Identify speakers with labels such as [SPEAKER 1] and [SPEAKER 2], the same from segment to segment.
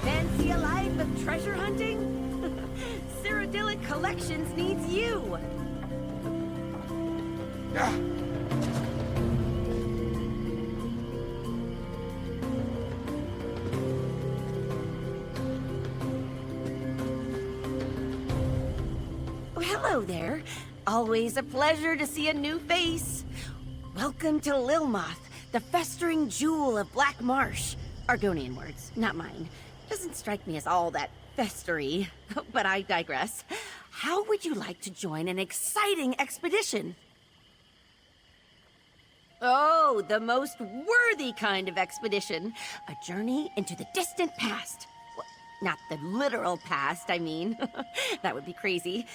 [SPEAKER 1] Fancy a life of treasure hunting? Cyrodiilic Collections needs you!
[SPEAKER 2] Yeah.
[SPEAKER 1] Oh, hello there. Always a pleasure to see a new face. Welcome to Lilmoth, the festering jewel of Black Marsh. Argonian words, not mine. Doesn't strike me as all that festery, but I digress. How would you like to join an exciting expedition? Oh, the most worthy kind of expedition. A journey into the distant past. Well, not the literal past, I mean. That would be crazy.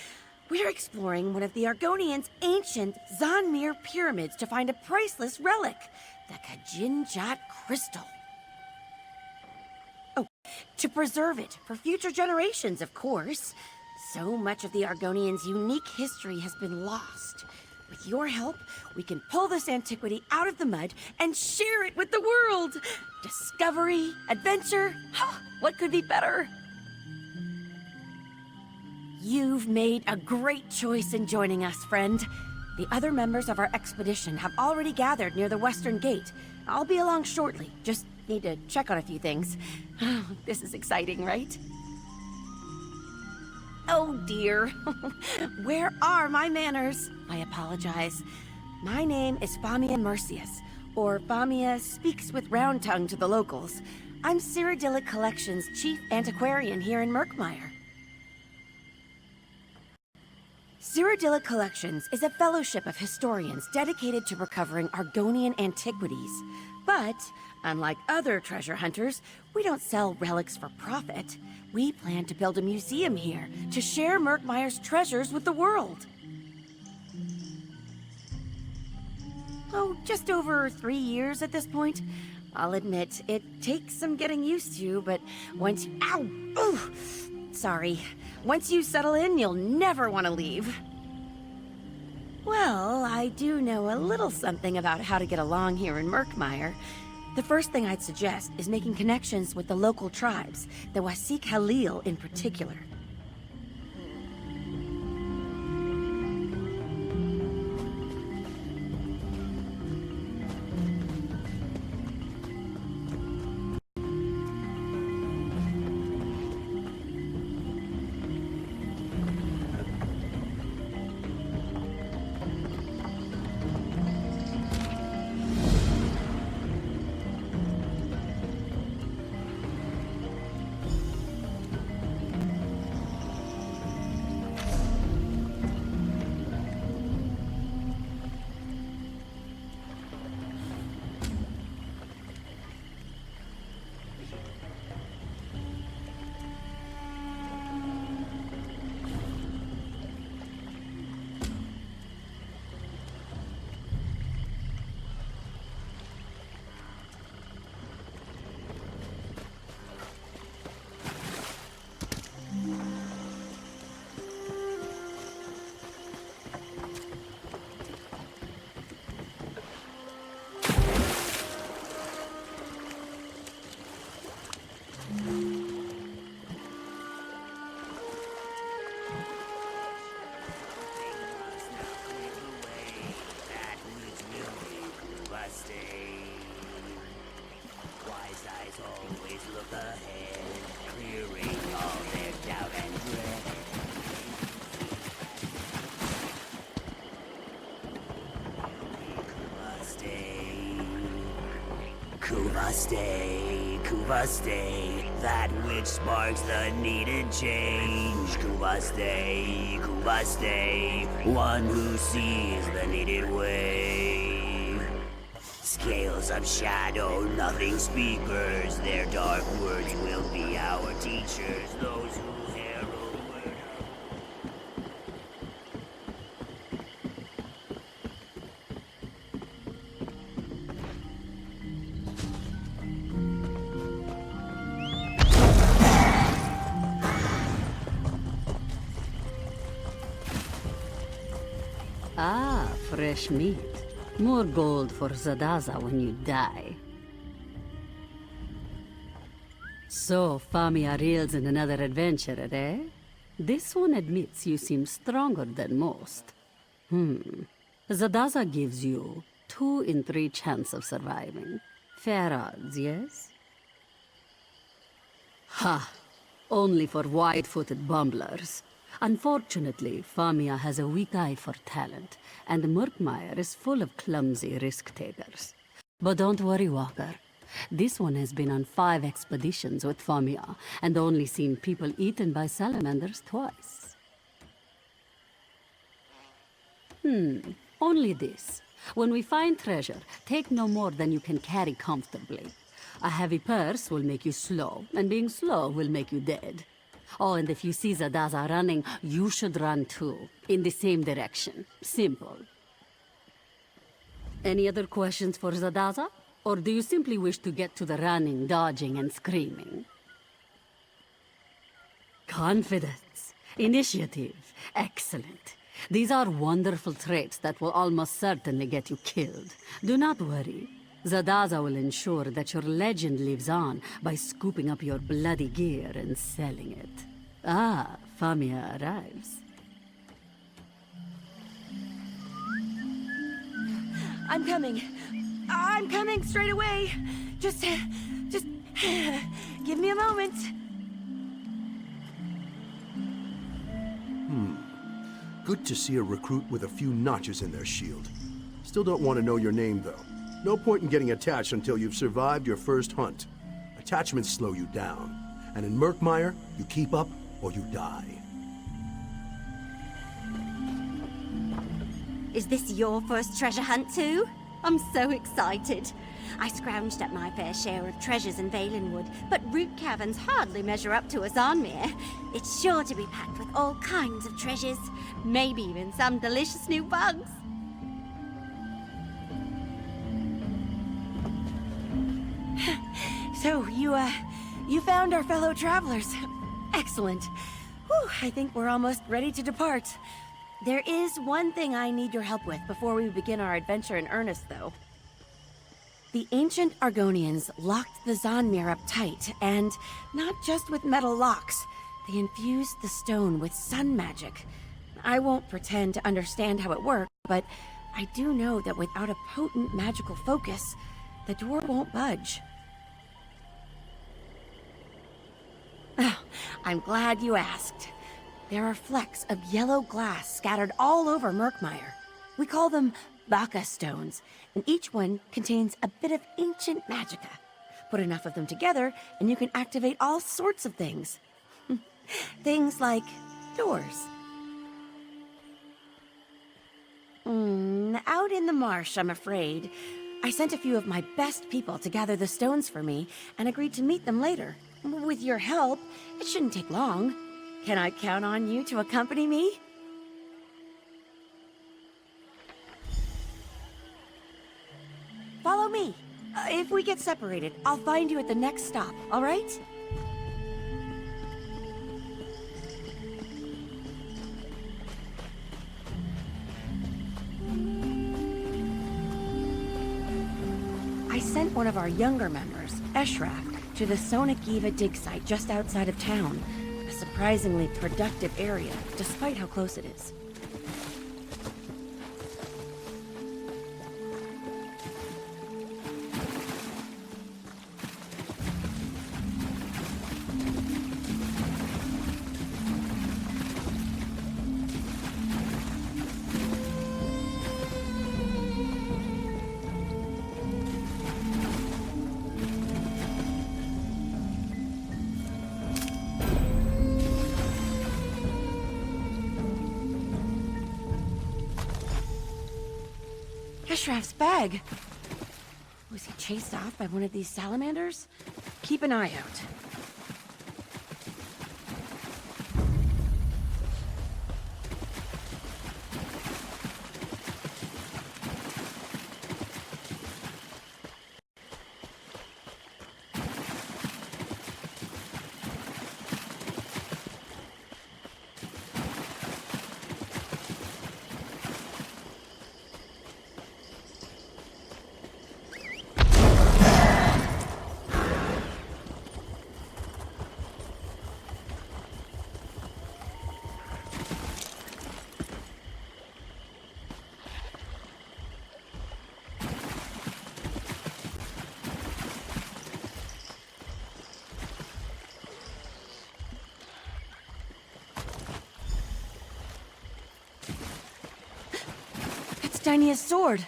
[SPEAKER 1] We're exploring one of the Argonians' ancient Zanmir pyramids to find a priceless relic, the Kajinjat crystal. Oh, to preserve it for future generations, of course. So much of the Argonians' unique history has been lost. With your help, we can pull this antiquity out of the mud and share it with the world. Discovery, adventure, what could be better? You've made a great choice in joining us, friend. The other members of our expedition have already gathered near the western gate. I'll be along shortly. Just need to check on a few things. This is exciting, right? Oh dear. Where are my manners? I apologize. My name is Famia Mercius, or Famia Speaks with Round Tongue to the locals. I'm Cyrodiilic Collections' chief antiquarian here in Murkmire. Cyrodiilic Collections is a fellowship of historians dedicated to recovering Argonian antiquities. But, unlike other treasure hunters, we don't sell relics for profit. We plan to build a museum here to share Murkmire's treasures with the world. Oh, just over 3 years at this point. I'll admit, it takes some getting used to, but once you... Ow! Ooh! Sorry. Once you settle in, you'll never want to leave. Well, I do know a little something about how to get along here in Murkmire. The first thing I'd suggest is making connections with the local tribes, the Wasik Halil in particular.
[SPEAKER 2] Kuvaste, Kuvaste, that which sparks the needed change. Kuvaste, Kuvaste, one who sees the needed way. Scales of shadow, nothing speakers, their dark words will be our teachers, those who herald word.
[SPEAKER 3] Ah, fresh meat. More gold for Zadaza when you die. So, Famia reels in another adventure, eh? This one admits you seem stronger than most. Zadaza gives you 2 in 3 chance of surviving. Fair odds, yes? Ha! Only for wide-footed bumblers. Unfortunately, Famia has a weak eye for talent, and Murkmire is full of clumsy risk-takers. But don't worry, Walker. This one has been on 5 expeditions with Famia, and only seen people eaten by salamanders twice. Only this. When we find treasure, take no more than you can carry comfortably. A heavy purse will make you slow, and being slow will make you dead. Oh, and if you see Zadaza running, you should run too, in the same direction. Simple. Any other questions for Zadaza? Or do you simply wish to get to the running, dodging, and screaming? Confidence, initiative, excellent. These are wonderful traits that will almost certainly get you killed. Do not worry. Zadaza will ensure that your legend lives on by scooping up your bloody gear and selling it. Ah, Famia arrives.
[SPEAKER 1] I'm coming. I'm coming straight away. Just give me a moment.
[SPEAKER 4] Good to see a recruit with a few notches in their shield. Still don't want to know your name, though. No point in getting attached until you've survived your first hunt. Attachments slow you down. And in Murkmire, you keep up or you die.
[SPEAKER 5] Is this your first treasure hunt too? I'm so excited. I scrounged up my fair share of treasures in Valenwood, but root caverns hardly measure up to Azanmere. It's sure to be packed with all kinds of treasures, maybe even some delicious new bugs.
[SPEAKER 1] So, you found our fellow travelers. Excellent. Whew, I think we're almost ready to depart. There is one thing I need your help with before we begin our adventure in earnest, though. The ancient Argonians locked the Zanmir up tight, and not just with metal locks. They infused the stone with sun magic. I won't pretend to understand how it works, but I do know that without a potent magical focus, the door won't budge. Oh, I'm glad you asked. There are flecks of yellow glass scattered all over Murkmire. We call them Baka stones, and each one contains a bit of ancient magicka. Put enough of them together, and you can activate all sorts of things. Things like doors. Out in the marsh, I'm afraid. I sent a few of my best people to gather the stones for me, and agreed to meet them later. With your help, it shouldn't take long. Can I count on you to accompany me? Follow me. If we get separated, I'll find you at the next stop, all right? I sent one of our younger members, Eshraf, to the Sonakiva dig site just outside of town. A surprisingly productive area, despite how close it is. Ashraf's bag. Was he chased off by one of these salamanders? Keep an eye out. Dynia's sword.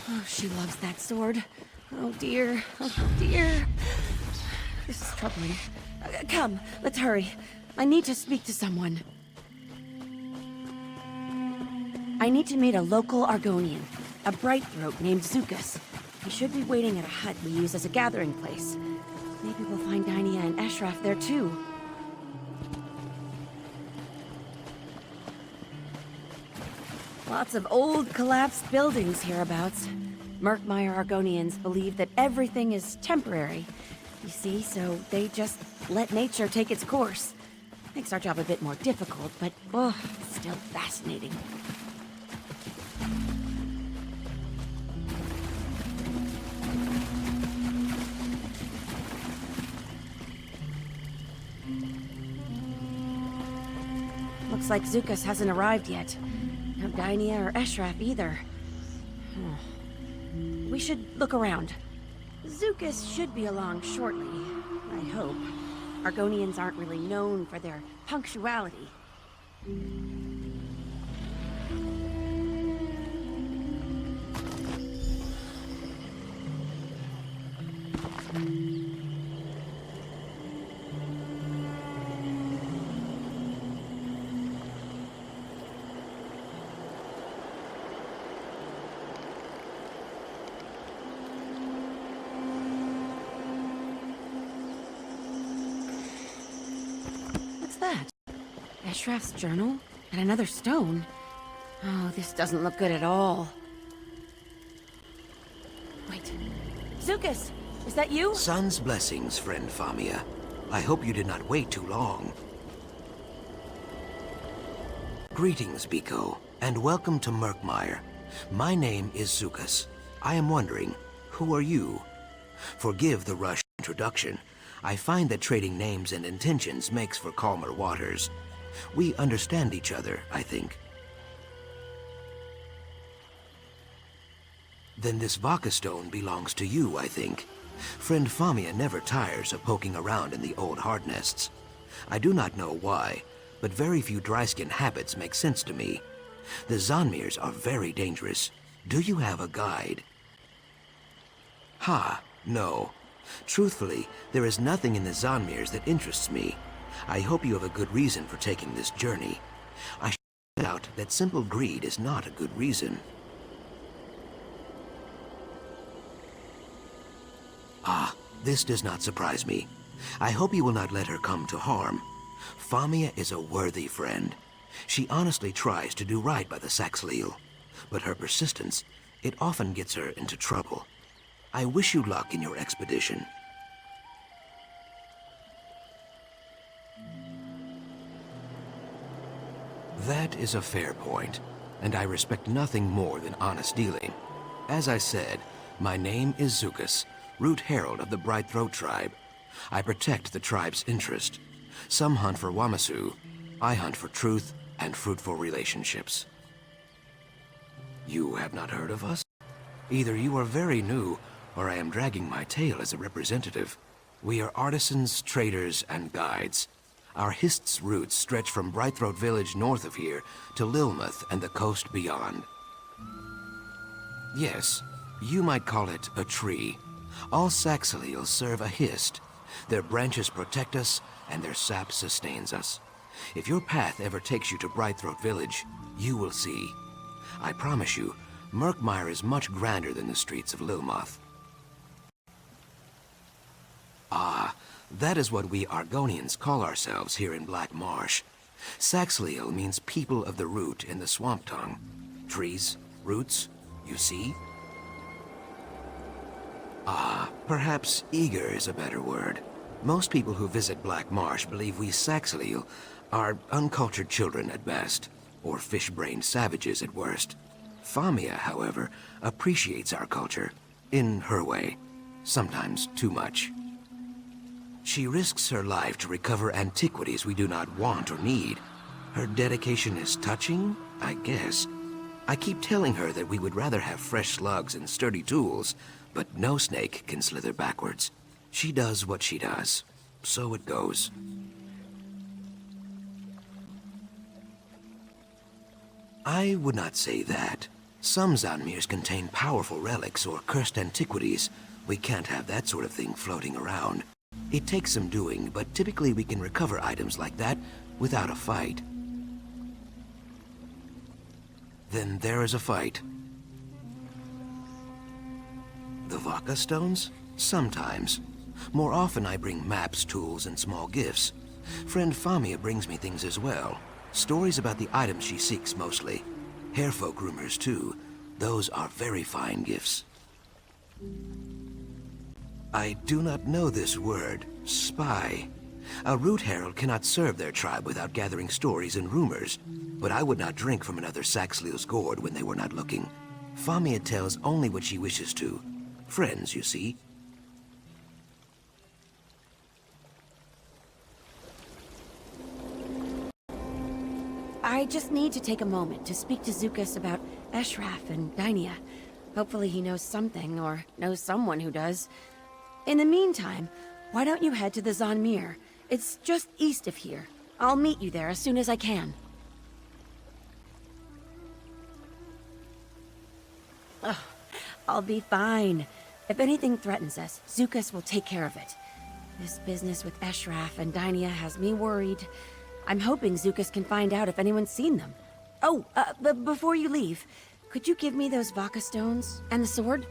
[SPEAKER 1] Oh, she loves that sword. Oh dear. Oh dear. This is troubling. Come, let's hurry. I need to speak to someone. I need to meet a local Argonian, a Brightthroat named Zukas. He should be waiting at a hut we use as a gathering place. Maybe we'll find Dynia and Ashraf there too. Lots of old, collapsed buildings hereabouts. Murkmire Argonians believe that everything is temporary, you see, so they just let nature take its course. Makes our job a bit more difficult, but, oh, still fascinating. Looks like Zukas hasn't arrived yet. No Dynia or Ashraf either. We should look around. Zukas should be along shortly, I hope. Argonians aren't really known for their punctuality. That? Ashraf's journal? And another stone? Oh, this doesn't look good at all. Wait. Zukas! Is that you?
[SPEAKER 6] Sun's blessings, friend Famia. I hope you did not wait too long. Greetings, Biko, and welcome to Murkmire. My name is Zukas. I am wondering, who are you? Forgive the rushed introduction. I find that trading names and intentions makes for calmer waters. We understand each other, I think. Then this Vaka stone belongs to you, I think. Friend Famia never tires of poking around in the old hard nests. I do not know why, but very few dry-skin habits make sense to me. The Zanmirs are very dangerous. Do you have a guide? Ha, no. Truthfully, there is nothing in the Zanmirs that interests me. I hope you have a good reason for taking this journey. I should point out that simple greed is not a good reason. Ah, this does not surprise me. I hope you will not let her come to harm. Famia is a worthy friend. She honestly tries to do right by the Saxhleel, but her persistence, it often gets her into trouble. I wish you luck in your expedition. That is a fair point, and I respect nothing more than honest dealing. As I said, my name is Zukas, Root Herald of the Brightthroat tribe. I protect the tribe's interest. Some hunt for Wamasu. I hunt for truth and fruitful relationships. You have not heard of us? Either you are very new, or I am dragging my tail as a representative. We are artisans, traders, and guides. Our Hist's roots stretch from Brightthroat village north of here to Lilmuth and the coast beyond. Yes, you might call it a tree. All Saxhleel serve a Hist. Their branches protect us, and their sap sustains us. If your path ever takes you to Brightthroat village, you will see. I promise you, Murkmire is much grander than the streets of Lilmoth. Ah, that is what we Argonians call ourselves here in Black Marsh. Saxhleel means people of the root in the swamp tongue. Trees, roots, you see? Ah, perhaps eager is a better word. Most people who visit Black Marsh believe we Saxhleel are uncultured children at best, or fish-brained savages at worst. Famia, however, appreciates our culture, in her way, sometimes too much. She risks her life to recover antiquities we do not want or need. Her dedication is touching, I guess. I keep telling her that we would rather have fresh slugs and sturdy tools, but no snake can slither backwards. She does what she does. So it goes. I would not say that. Some Zanmirs contain powerful relics or cursed antiquities. We can't have that sort of thing floating around. It takes some doing, but typically we can recover items like that without a fight. Then there is a fight. The Vaka stones? Sometimes. More often I bring maps, tools, and small gifts. Friend Famia brings me things as well. Stories about the items she seeks mostly. Hairfolk rumors too. Those are very fine gifts. I do not know this word, spy. A root herald cannot serve their tribe without gathering stories and rumors, but I would not drink from another Saxhleel's gourd when they were not looking. Famia tells only what she wishes to. Friends, you see.
[SPEAKER 1] I just need to take a moment to speak to Zukas about Eshraf and Dynia. Hopefully he knows something, or knows someone who does. In the meantime, why don't you head to the Zanmir? It's just east of here. I'll meet you there as soon as I can. Ugh, I'll be fine. If anything threatens us, Zukas will take care of it. This business with Eshraf and Dynia has me worried. I'm hoping Zukas can find out if anyone's seen them. Oh, before you leave, could you give me those Vaka stones and the sword?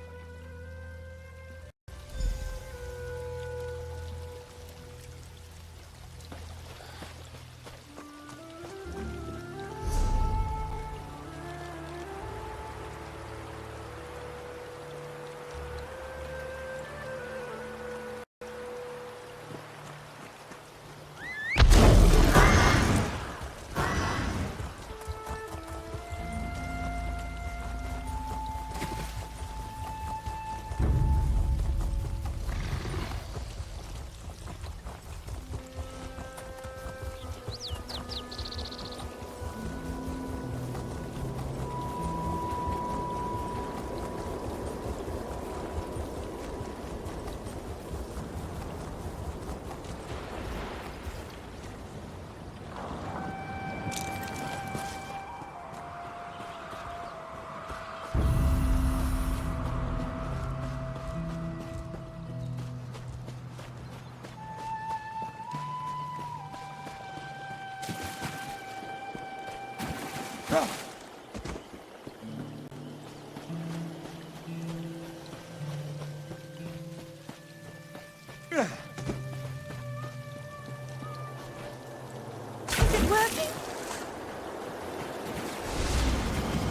[SPEAKER 1] Is it working?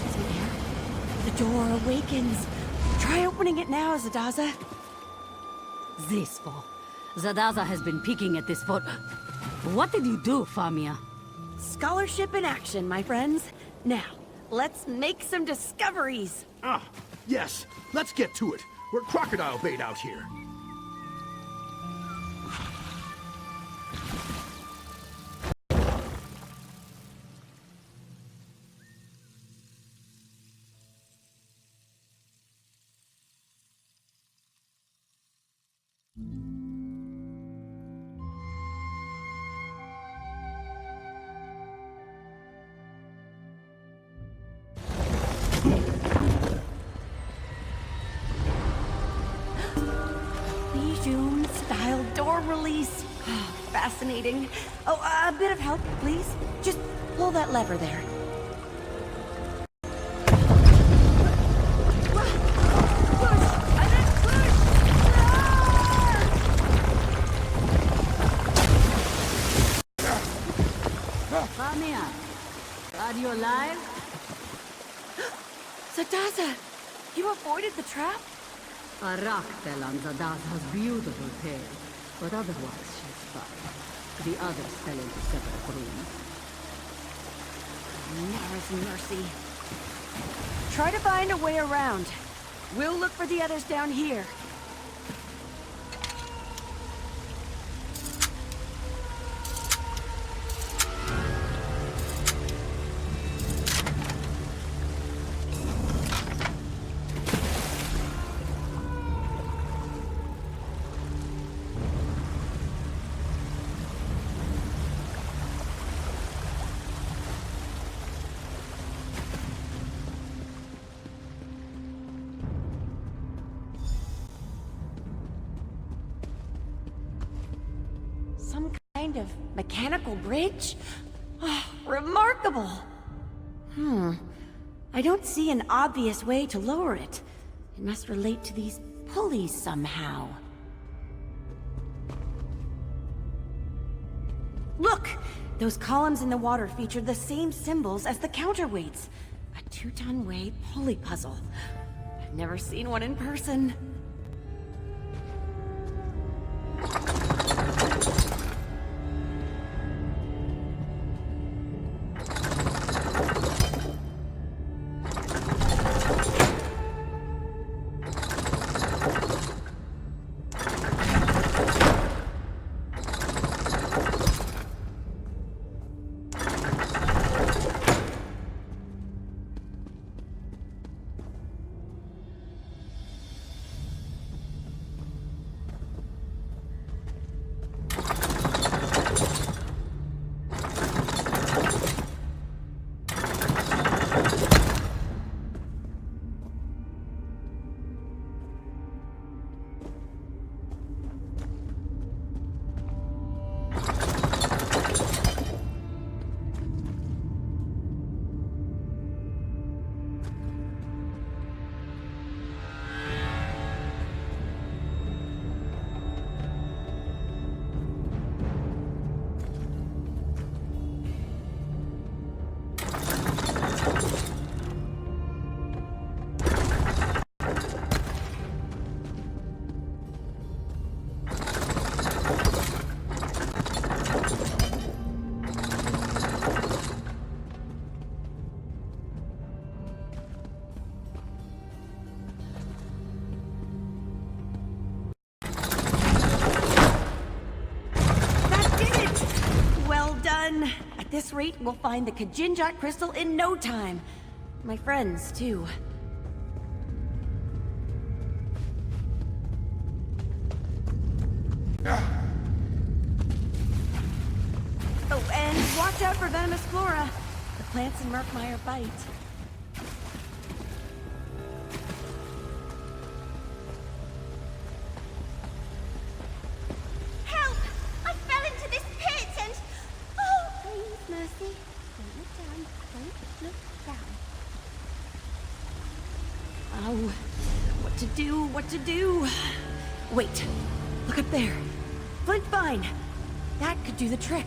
[SPEAKER 1] Is he there? The door awakens. Try opening it now, Zadaza.
[SPEAKER 3] This for. Zadaza has been peeking at this for... What did you do, Famia?
[SPEAKER 1] Scholarship in action, my friends. Now, let's make some discoveries.
[SPEAKER 4] Ah, yes. Let's get to it. We're crocodile bait out here.
[SPEAKER 1] Bijou-style door release. Fascinating. Oh, a bit of help, please. Just pull that lever there.
[SPEAKER 3] Famia, are you alive?
[SPEAKER 1] Zadaza! You avoided the trap?
[SPEAKER 3] A rock fell on Zadaza's beautiful tail, but otherwise she's fine. The others fell into separate rooms.
[SPEAKER 1] Mara's mercy. Try to find a way around. We'll look for the others down here. Some kind of mechanical bridge? Oh, remarkable! I don't see an obvious way to lower it. It must relate to these pulleys somehow. Look! Those columns in the water feature the same symbols as the counterweights. A 2-ton weight pulley puzzle. I've never seen one in person. At this rate, we'll find the Kajinjat crystal in no time. My friends, too. Oh, and watch out for venomous flora. The plants in Murkmire bite.
[SPEAKER 5] Help! I fell into this pit and... Oh, please, Mercy. Don't look down. Don't look down.
[SPEAKER 1] Oh, what to do, what to do? Wait, look up there. Flint vine. That could do the trick.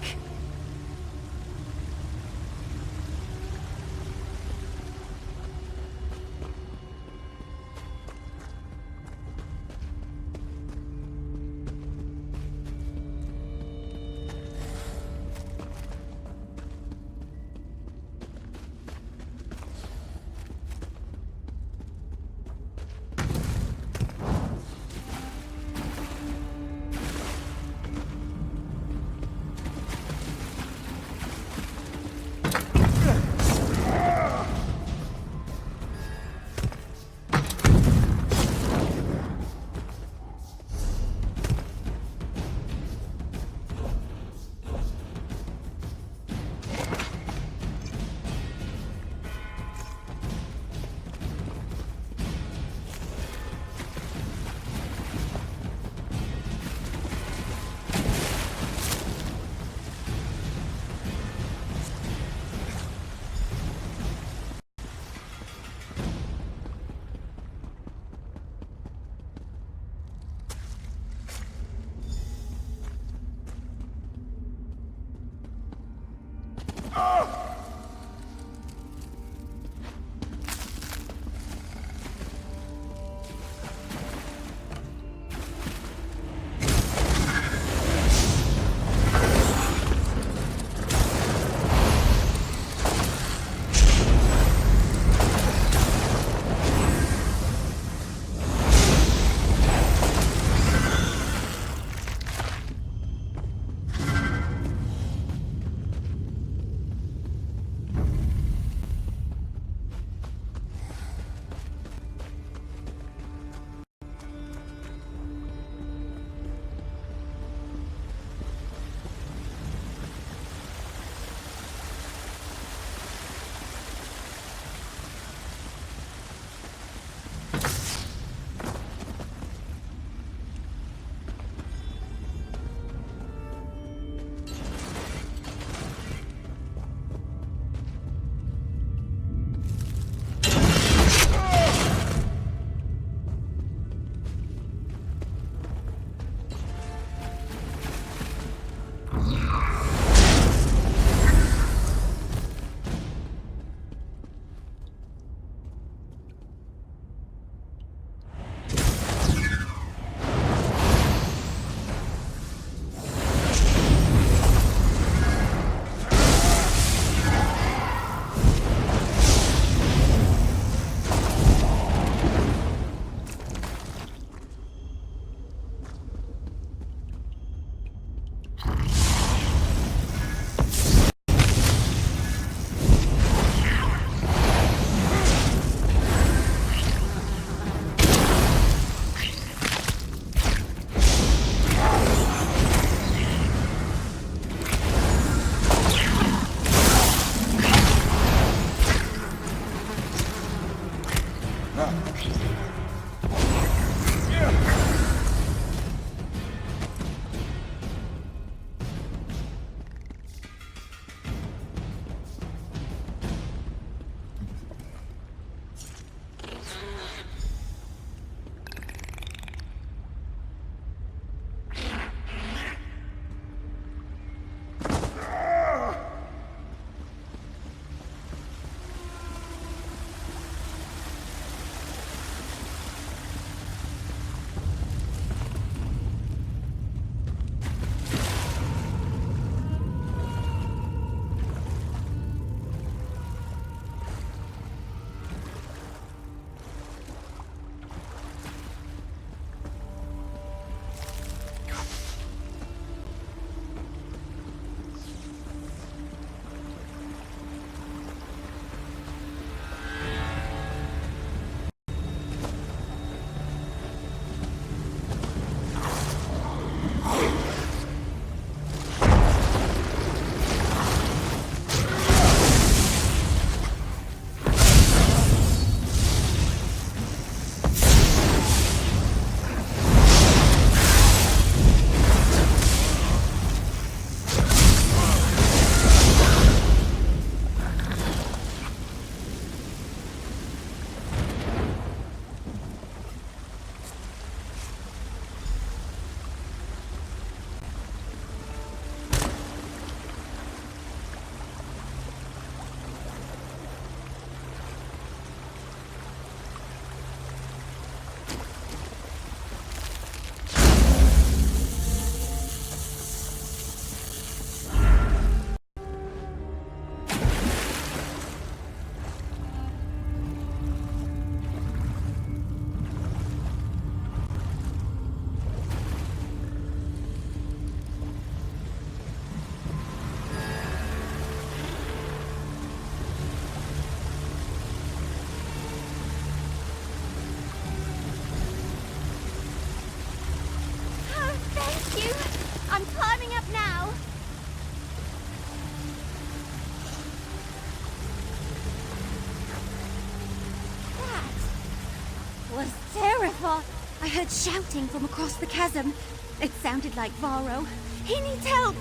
[SPEAKER 5] I heard shouting from across the chasm. It sounded like Varro. He needs help.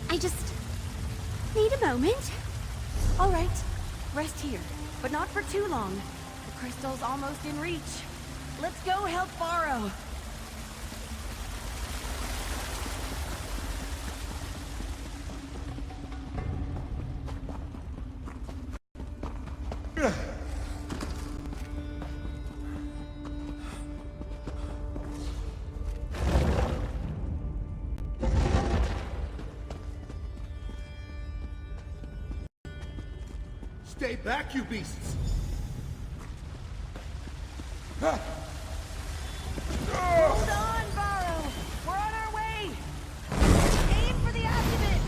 [SPEAKER 5] I just need a moment.
[SPEAKER 1] All right, rest here, but not for too long. The crystal's almost in reach. Let's go help Varro.
[SPEAKER 4] Stay back, you beasts!
[SPEAKER 1] Hold on, Varro! We're on our way! Aim for the abdomen!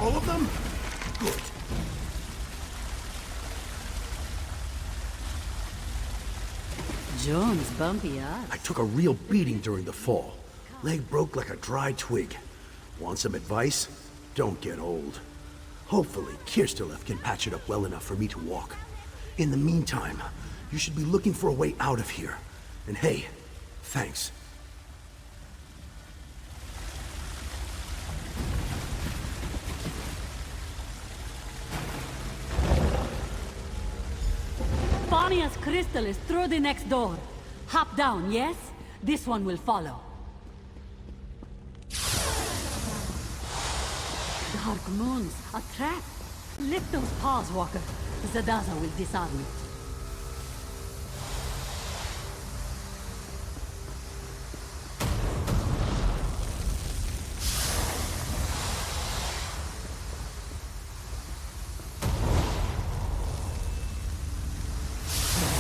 [SPEAKER 4] All of them? Good.
[SPEAKER 3] John's bumpy ass.
[SPEAKER 4] I took a real beating during the fall. Leg broke like a dry twig. Want some advice? Don't get old. Hopefully, Kirstalev can patch it up well enough for me to walk. In the meantime, you should be looking for a way out of here. And hey, thanks.
[SPEAKER 3] Famia's crystal is through the next door. Hop down, yes? This one will follow. Dark moons, a trap. Lift those paws, Walker. Zadaza will disarm it.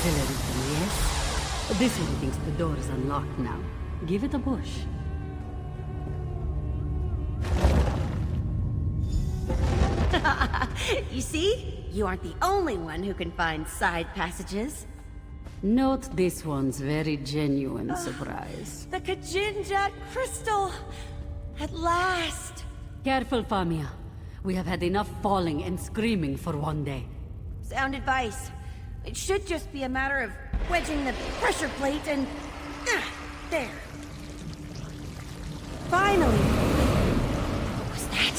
[SPEAKER 3] Yes? This one thinks the door is unlocked now. Give it a push.
[SPEAKER 1] You see? You aren't the only one who can find side passages.
[SPEAKER 3] Note this one's very genuine surprise.
[SPEAKER 1] The Kajinjat crystal! At last!
[SPEAKER 3] Careful, Famia. We have had enough falling and screaming for one day.
[SPEAKER 1] Sound advice. It should just be a matter of wedging the pressure plate and... there. Finally! What was that?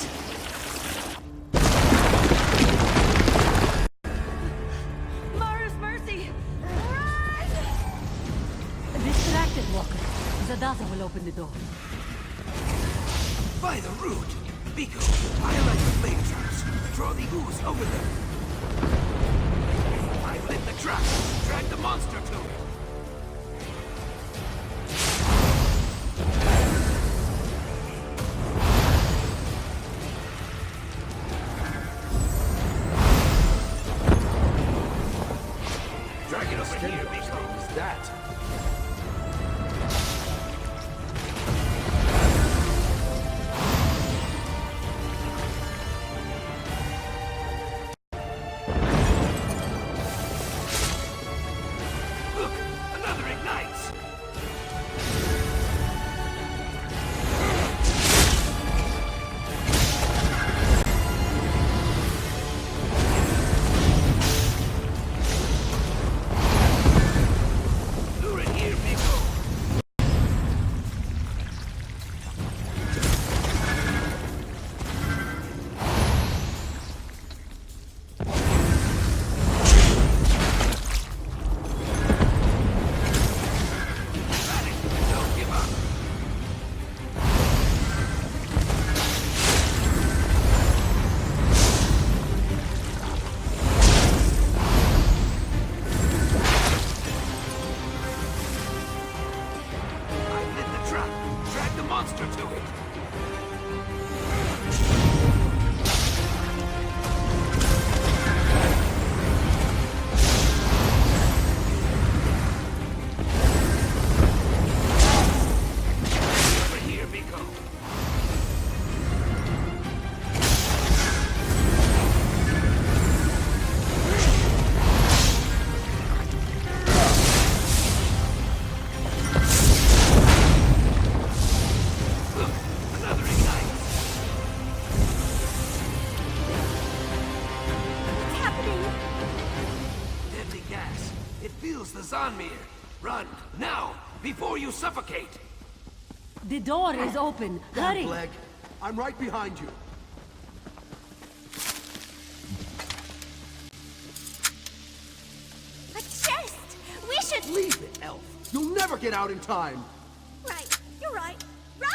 [SPEAKER 1] Mara's mercy! Run!
[SPEAKER 3] Distracted, Walker. Zadaza will open the door.
[SPEAKER 6] By the root! Biko, highlight the flame traps. Throw the ooze over them. I lit the trap. Drag the monster to it. Drag it over here, Biko.
[SPEAKER 4] What is that?
[SPEAKER 6] Look, monster to it! Over here, Miko. Another ignite.
[SPEAKER 5] What's happening?
[SPEAKER 6] Deadly gas. It fills the Zanmir. Run, now, before you suffocate.
[SPEAKER 3] The door is open. Hurry!
[SPEAKER 4] Bleg, I'm right behind you.
[SPEAKER 5] A chest! We should...
[SPEAKER 4] Leave it, elf. You'll never get out in time.
[SPEAKER 5] Right, you're right. Run!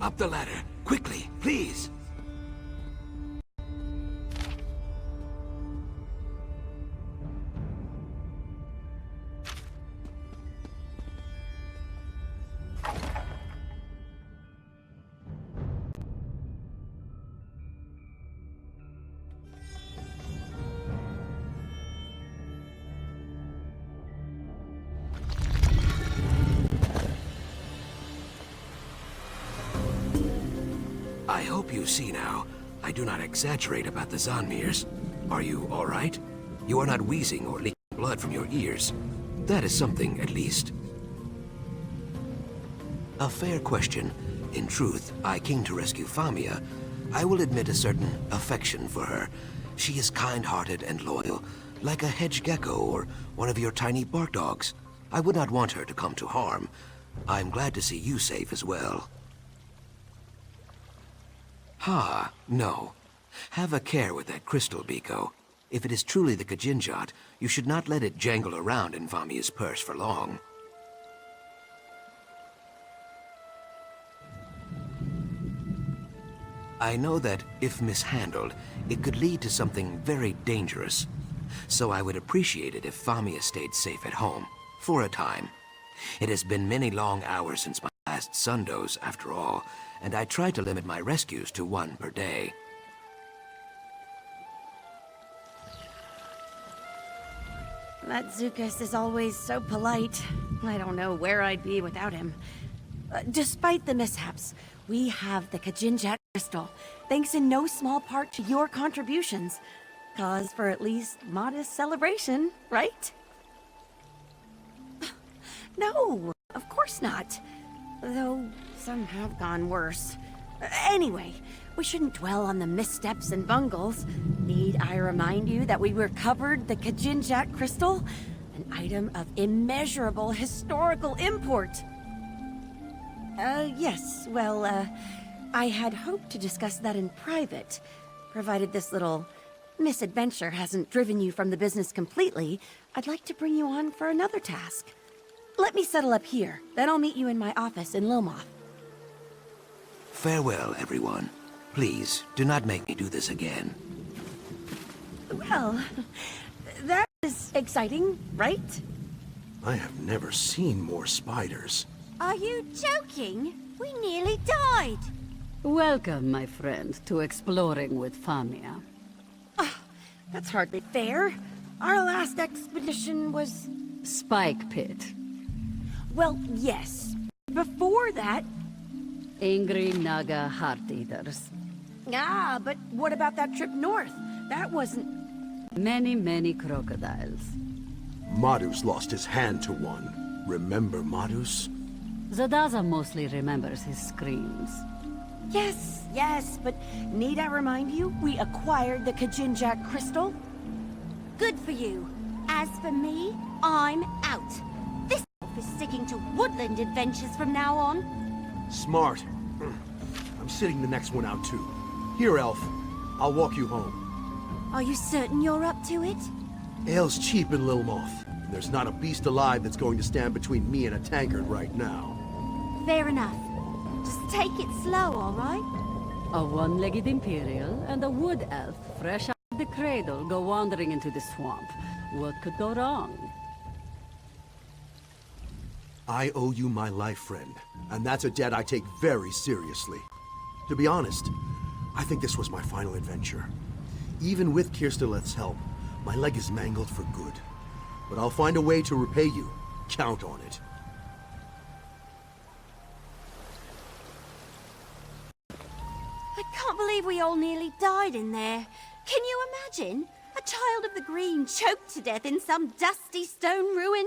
[SPEAKER 6] Up the ladder, quickly, please. I hope you see now. I do not exaggerate about the Zanmirs. Are you all right? You are not wheezing or leaking blood from your ears. That is something, at least. A fair question. In truth, I came to rescue Famia. I will admit a certain affection for her. She is kind-hearted and loyal, like a hedge gecko or one of your tiny bark dogs. I would not want her to come to harm. I'm glad to see you safe as well. Ha, no. Have a care with that crystal, Biko. If it is truly the Kajinjat, you should not let it jangle around in Famia's purse for long. I know that, if mishandled, it could lead to something very dangerous. So I would appreciate it if Famia stayed safe at home, for a time. It has been many long hours since my last sundoze, after all, and I try to limit my rescues to one per day.
[SPEAKER 1] That Zukas is always so polite. I don't know where I'd be without him. Despite the mishaps, we have the Kajinjat crystal, thanks in no small part to your contributions. Cause for at least modest celebration, right? No, of course not. Though some have gone worse. Anyway, we shouldn't dwell on the missteps and bungles. Need I remind you that we recovered the Kajinjat crystal? An item of immeasurable historical import. Yes, well, I had hoped to discuss that in private, provided this little misadventure hasn't driven you from the business completely. I'd like to bring you on for another task. Let me settle up here, then I'll meet you in my office in Lilmoth.
[SPEAKER 6] Farewell, everyone. Please, do not make me do this again.
[SPEAKER 1] Well, that is exciting, right?
[SPEAKER 4] I have never seen more spiders.
[SPEAKER 5] Are you joking? We nearly died.
[SPEAKER 3] Welcome, my friend, to exploring with Famia.
[SPEAKER 1] That's hardly fair. Our last expedition was...
[SPEAKER 3] Spike Pit.
[SPEAKER 1] Well, yes. Before that...
[SPEAKER 3] Angry Naga heart-eaters.
[SPEAKER 1] Ah, but what about that trip north? That wasn't...
[SPEAKER 3] Many, many crocodiles.
[SPEAKER 4] Madus lost his hand to one. Remember Madus?
[SPEAKER 3] Zadaza mostly remembers his screams.
[SPEAKER 1] Yes, yes, but need I remind you, we acquired the Kajinjak crystal?
[SPEAKER 5] Good for you. As for me, I'm out. This elf is sticking to woodland adventures from now on.
[SPEAKER 4] Smart. I'm sitting the next one out too. Here, Elf. I'll walk you home.
[SPEAKER 5] Are you certain you're up to it?
[SPEAKER 4] Ale's cheap in Lilmoth. And there's not a beast alive that's going to stand between me and a tankard right now.
[SPEAKER 5] Fair enough. Just take it slow, all right?
[SPEAKER 3] A one-legged Imperial and a wood elf fresh out of the cradle go wandering into the swamp. What could go wrong?
[SPEAKER 4] I owe you my life, friend. And that's a debt I take very seriously. To be honest, I think this was my final adventure. Even with Kirsteleth's help, my leg is mangled for good. But I'll find a way to repay you. Count on it.
[SPEAKER 5] I can't believe we all nearly died in there. Can you imagine? A child of the green choked to death in some dusty stone ruin?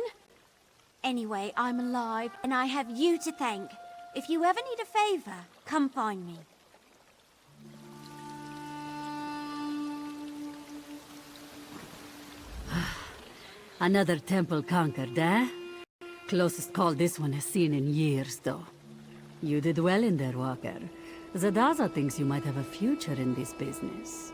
[SPEAKER 5] Anyway, I'm alive, and I have you to thank. If you ever need a favor, come find me.
[SPEAKER 3] Another temple conquered, eh? Closest call this one has seen in years, though. You did well in there, Walker. Zadaza thinks you might have a future in this business.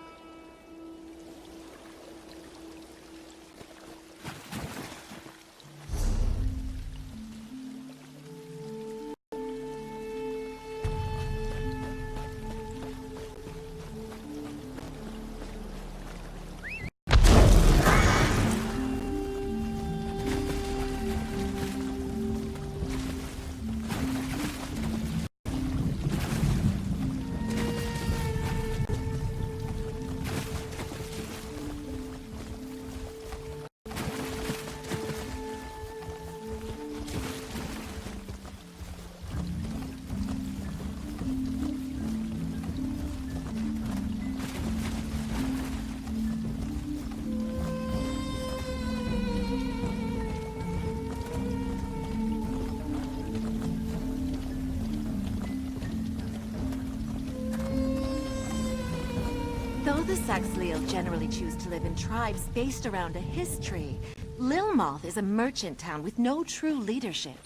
[SPEAKER 7] Though the Saxhleel generally choose to live in tribes based around a history, Lilmoth is a merchant town with no true leadership.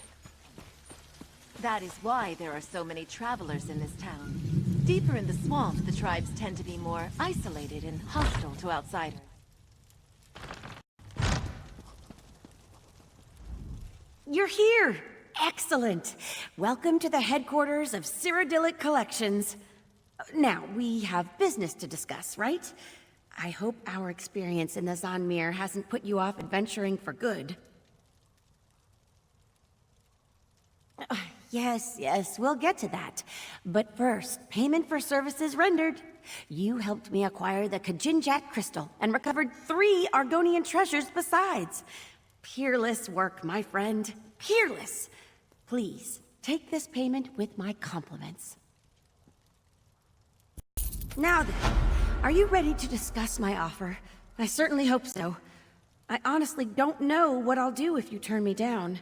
[SPEAKER 7] That is why there are so many travelers in this town. Deeper in the swamp, the tribes tend to be more isolated and hostile to outsiders.
[SPEAKER 1] You're here! Excellent! Welcome to the headquarters of Cyrodiilic Collections. Now, we have business to discuss, right? I hope our experience in the Zanmir hasn't put you off adventuring for good. Yes, we'll get to that. But first, payment for services rendered. You helped me acquire the Kajinjak crystal and recovered 3 Argonian treasures besides. Peerless work, my friend. Peerless. Please, take this payment with my compliments. Now then, are you ready to discuss my offer? I certainly hope so. I honestly don't know what I'll do if you turn me down.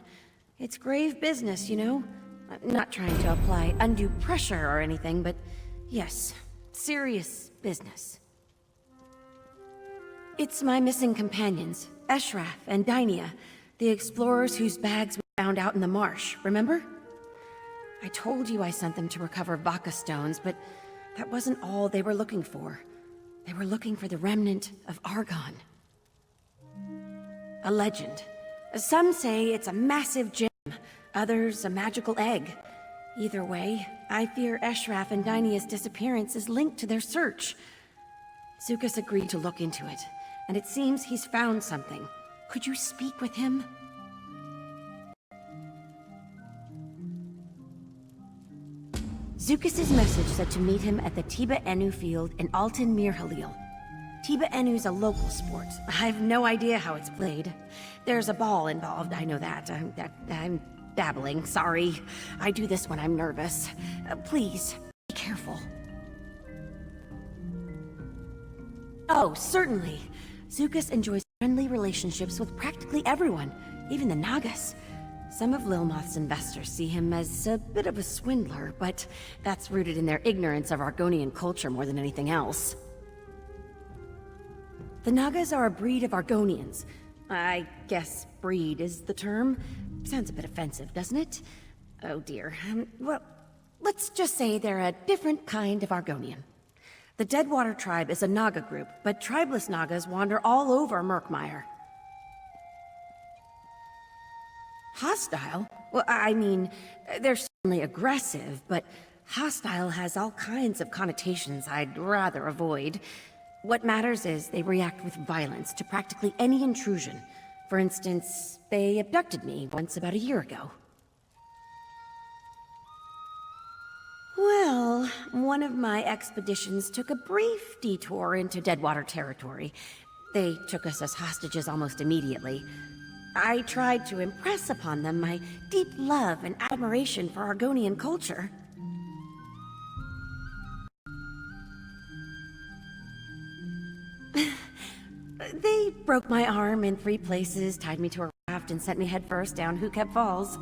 [SPEAKER 1] It's grave business, you know? I'm not trying to apply undue pressure or anything, but yes, serious business. It's my missing companions, Eshraf and Dainia, the explorers whose bags we found out in the marsh, remember? I told you I sent them to recover Vaka stones, but that wasn't all they were looking for. They were looking for the remnant of Argon. A legend. Some say it's a massive gem, others a magical egg. Either way, I fear Eshraf and Dainia's disappearance is linked to their search. Zukas agreed to look into it, and it seems he's found something. Could you speak with him? Zukas' message said to meet him at the Tiba Enu field in Altan Mir Halil. Tiba Enu's a local sport. I have no idea how it's played. There's a ball involved, I know that. I'm dabbling, sorry. I do this when I'm nervous. Please, be careful. Oh, certainly. Zukas enjoys friendly relationships with practically everyone, even the Nagas. Some of Lilmoth's investors see him as a bit of a swindler, but that's rooted in their ignorance of Argonian culture more than anything else. The Nagas are a breed of Argonians. I guess breed is the term. Sounds a bit offensive, doesn't it? Oh dear. Well, let's just say they're a different kind of Argonian. The Deadwater tribe is a Naga group, but tribeless Nagas wander all over Murkmire. Hostile? Well, I mean, they're certainly aggressive, but hostile has all kinds of connotations I'd rather avoid. What matters is they react with violence to practically any intrusion. For instance, they abducted me once about a year ago. Well, one of my expeditions took a brief detour into Deadwater territory. They took us as hostages almost immediately. I tried to impress upon them my deep love and admiration for Argonian culture. They broke my arm in 3 places, tied me to a raft, and sent me headfirst down Who-Kept Falls.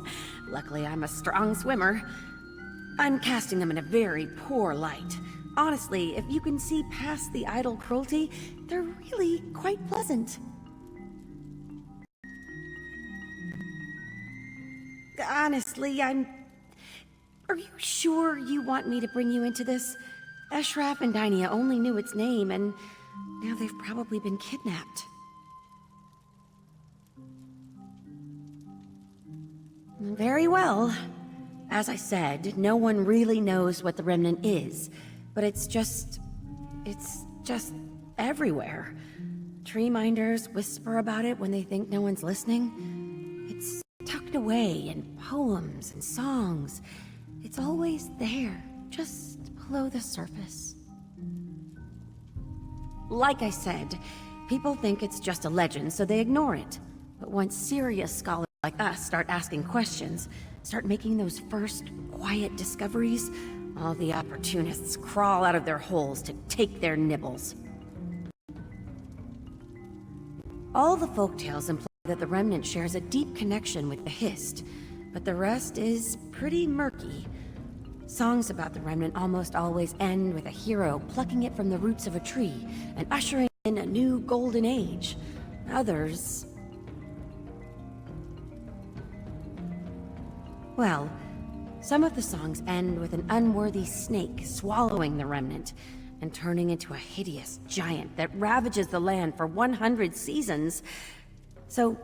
[SPEAKER 1] Luckily, I'm a strong swimmer. I'm casting them in a very poor light. Honestly, if you can see past the idle cruelty, they're really quite pleasant. Honestly, Are you sure you want me to bring you into this? Eshraf and Dynia only knew its name, and now they've probably been kidnapped. Very well. As I said, no one really knows what the Remnant is, but it's just everywhere. Tree minders whisper about it when they think no one's listening. It's tucked away in poems and songs. It's always there, just below the surface. Like I said, people think it's just a legend, so they ignore it. But once serious scholars like us start asking questions, start making those first quiet discoveries, all the opportunists crawl out of their holes to take their nibbles. All the folktales imply that the Remnant shares a deep connection with the Hist, but the rest is pretty murky. Songs about the Remnant almost always end with a hero plucking it from the roots of a tree and ushering in a new golden age. Others... well, some of the songs end with an unworthy snake swallowing the Remnant and turning into a hideous giant that ravages the land for 100 seasons. So,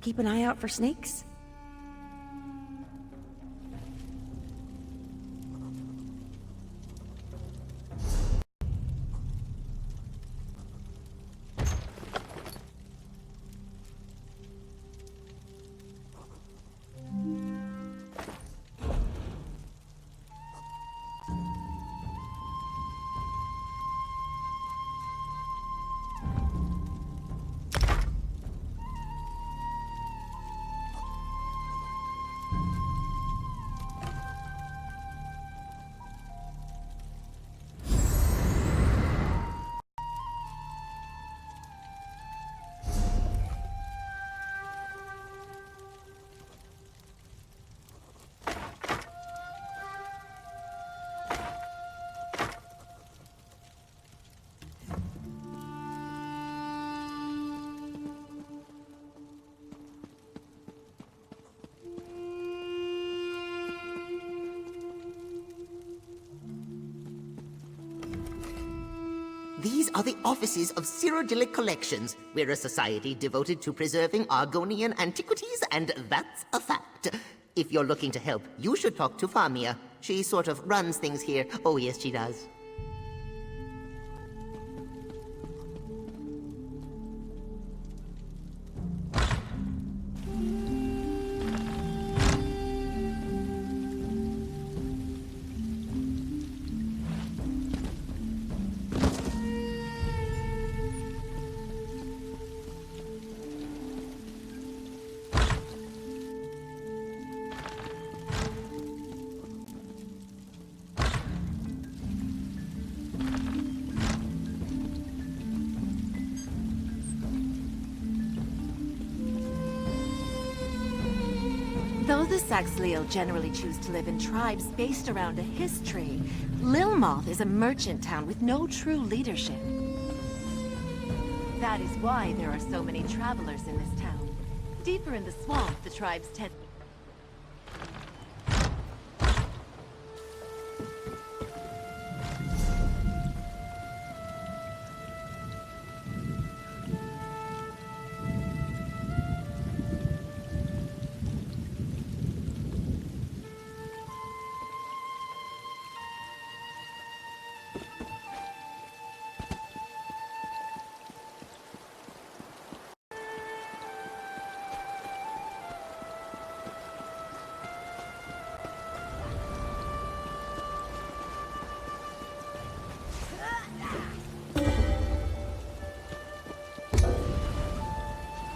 [SPEAKER 1] keep an eye out for snakes.
[SPEAKER 8] These are the offices of Cyrodiilic Collections. We're a society devoted to preserving Argonian antiquities, and that's a fact. If you're looking to help, you should talk to Famia. She sort of runs things here. Oh, yes, she does.
[SPEAKER 7] the Saxhleel generally choose to live in tribes based around a history, Lilmoth is a merchant town with no true leadership. That is why there are so many travelers in this town. Deeper in the swamp, the tribes tend...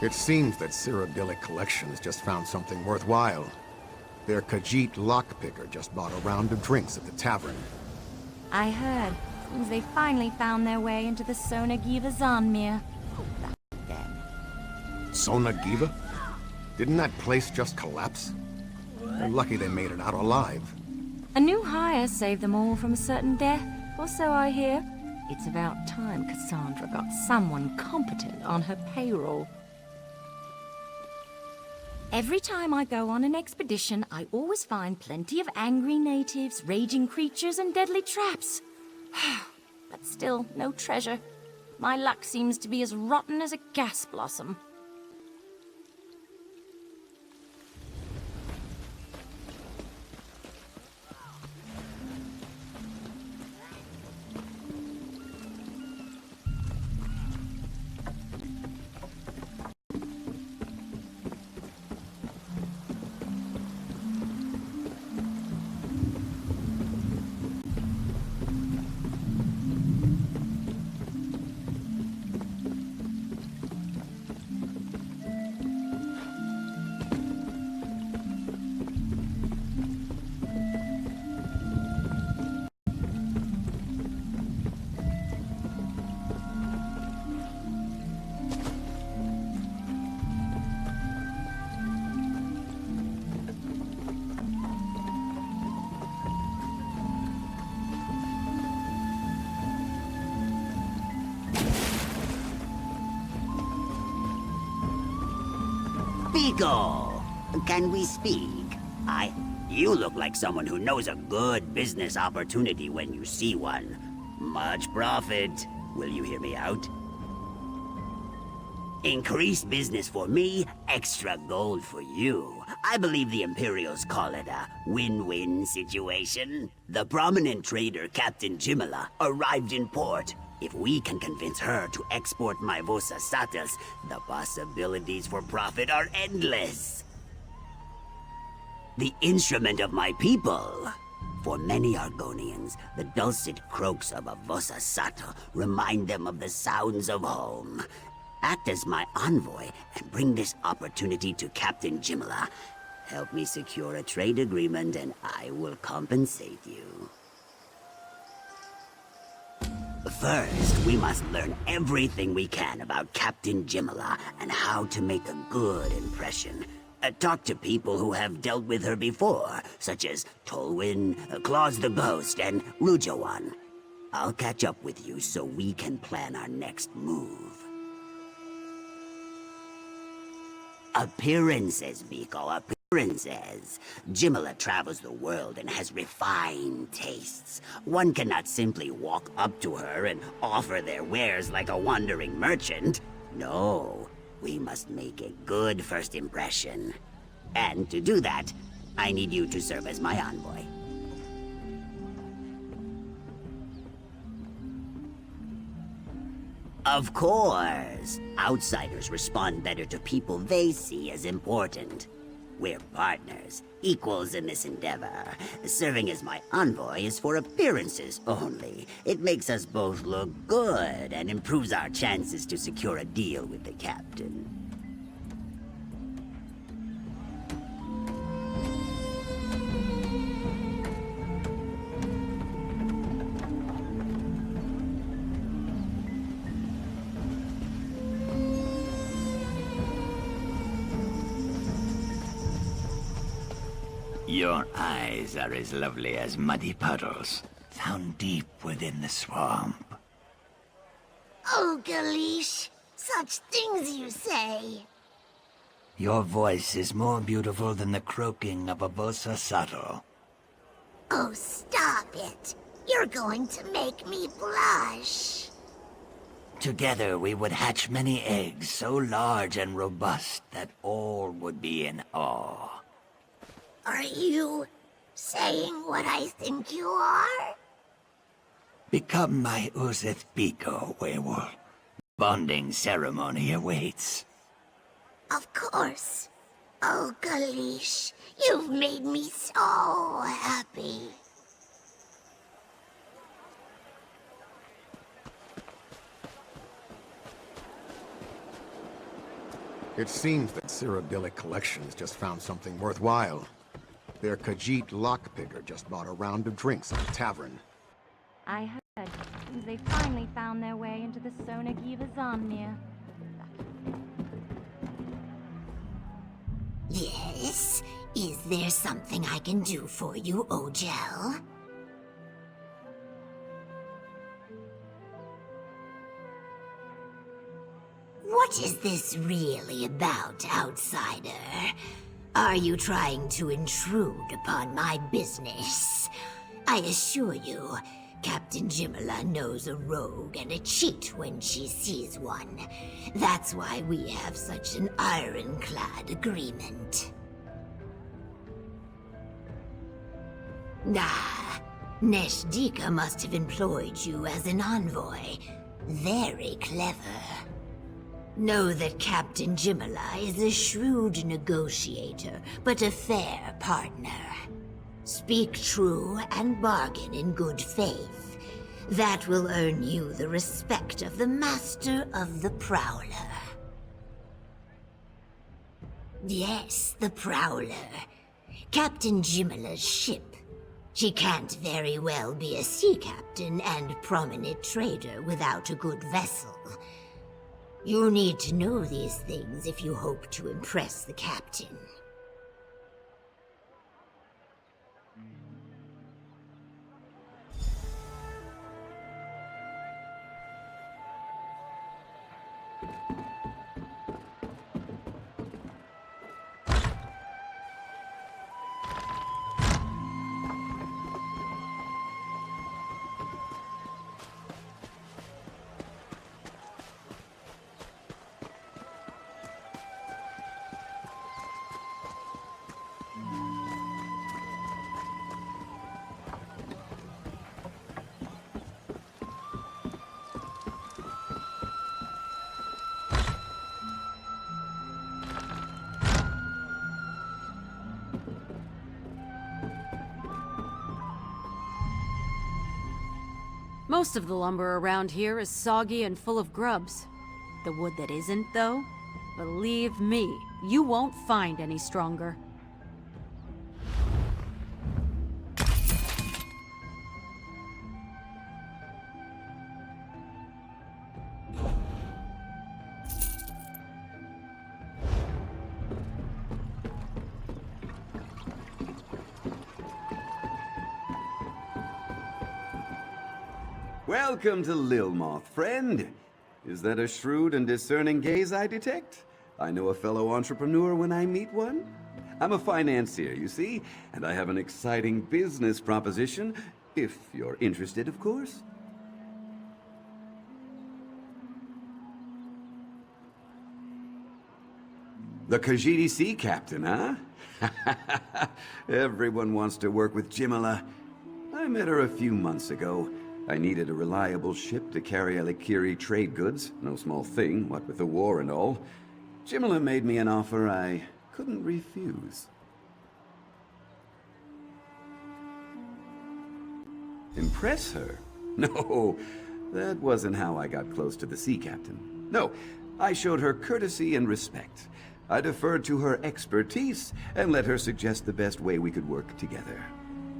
[SPEAKER 9] It seems that Cyrodiilic Collections just found something worthwhile. Their Khajiit lockpicker just bought a round of drinks at the tavern.
[SPEAKER 10] I heard. Seems they finally found their way into the Sonagiva Zanmir. Hope that's them.
[SPEAKER 9] Sonagiva? Didn't that place just collapse? They're lucky they made it out alive.
[SPEAKER 10] A new hire saved them all from a certain death, or so I hear. It's about time Cassandra got someone competent on her payroll. Every time I go on an expedition, I always find plenty of angry natives, raging creatures, and deadly traps. But still, no treasure. My luck seems to be as rotten as a gas blossom.
[SPEAKER 2] Indigo! Can we speak? You look like someone who knows a good business opportunity when you see one. Much profit. Will you hear me out? Increased business for me, extra gold for you. I believe the Imperials call it a win-win situation. The prominent trader Captain Jimala arrived in port. If we can convince her to export my Vosa Satas, the possibilities for profit are endless. The instrument of my people. For many Argonians, the dulcet croaks of a Vosa Sata remind them of the sounds of home. Act as my envoy and bring this opportunity to Captain Jimala. Help me secure a trade agreement and I will compensate you. First, we must learn everything we can about Captain Jimala and how to make a good impression. Talk to people who have dealt with her before, such as Tolwyn, Claus the Ghost, and Rujawan. I'll catch up with you so we can plan our next move. Appearances, Biko, appearances. Jimala travels the world and has refined tastes. One cannot simply walk up to her and offer their wares like a wandering merchant. No, we must make a good first impression. And to do that, I need you to serve as my envoy. Of course. Outsiders respond better to people they see as important. We're partners, equals in this endeavor. Serving as my envoy is for appearances only. It makes us both look good and improves our chances to secure a deal with the captain. Your eyes are as lovely as muddy puddles, found deep within the swamp.
[SPEAKER 11] Oh, Galish, such things you say.
[SPEAKER 2] Your voice is more beautiful than the croaking of a vosa sato.
[SPEAKER 11] Oh, stop it. You're going to make me blush.
[SPEAKER 2] Together we would hatch many eggs so large and robust that all would be in awe.
[SPEAKER 11] Are you saying what I think you are?
[SPEAKER 2] Become my Uzith Biko, werewolf. Bonding ceremony awaits.
[SPEAKER 11] Of course. Oh, Galish, you've made me so happy.
[SPEAKER 9] It seems that Cyrodiilic Collections just found something worthwhile. Their Khajiit lockpicker just bought a round of drinks at the tavern.
[SPEAKER 10] I heard. They finally found their way into the Sonagiva Zanmir.
[SPEAKER 11] Yes? Is there something I can do for you, Ojel? What is this really about, outsider? Are you trying to intrude upon my business? I assure you, Captain Jimala knows a rogue and a cheat when she sees one. That's why we have such an ironclad agreement. Ah, Neshdika must have employed you as an envoy. Very clever. Know that Captain Jimala is a shrewd negotiator, but a fair partner. Speak true and bargain in good faith. That will earn you the respect of the Master of the Prowler. Yes, the Prowler. Captain Jimala's ship. She can't very well be a sea captain and prominent trader without a good vessel. You need to know these things if you hope to impress the captain.
[SPEAKER 1] Most of the lumber around here is soggy and full of grubs. The wood that isn't, though, believe me, you won't find any stronger.
[SPEAKER 12] Welcome to Lilmoth, friend. Is that a shrewd and discerning gaze I detect? I know a fellow entrepreneur when I meet one. I'm a financier, you see, and I have an exciting business proposition, if you're interested, of course. The Khajiit Sea Captain, huh? Everyone wants to work with Jimala. I met her a few months ago. I needed a reliable ship to carry Alikiri trade goods. No small thing, what with the war and all. Jimala made me an offer I couldn't refuse. Impress her? No, that wasn't how I got close to the sea captain. No, I showed her courtesy and respect. I deferred to her expertise and let her suggest the best way we could work together.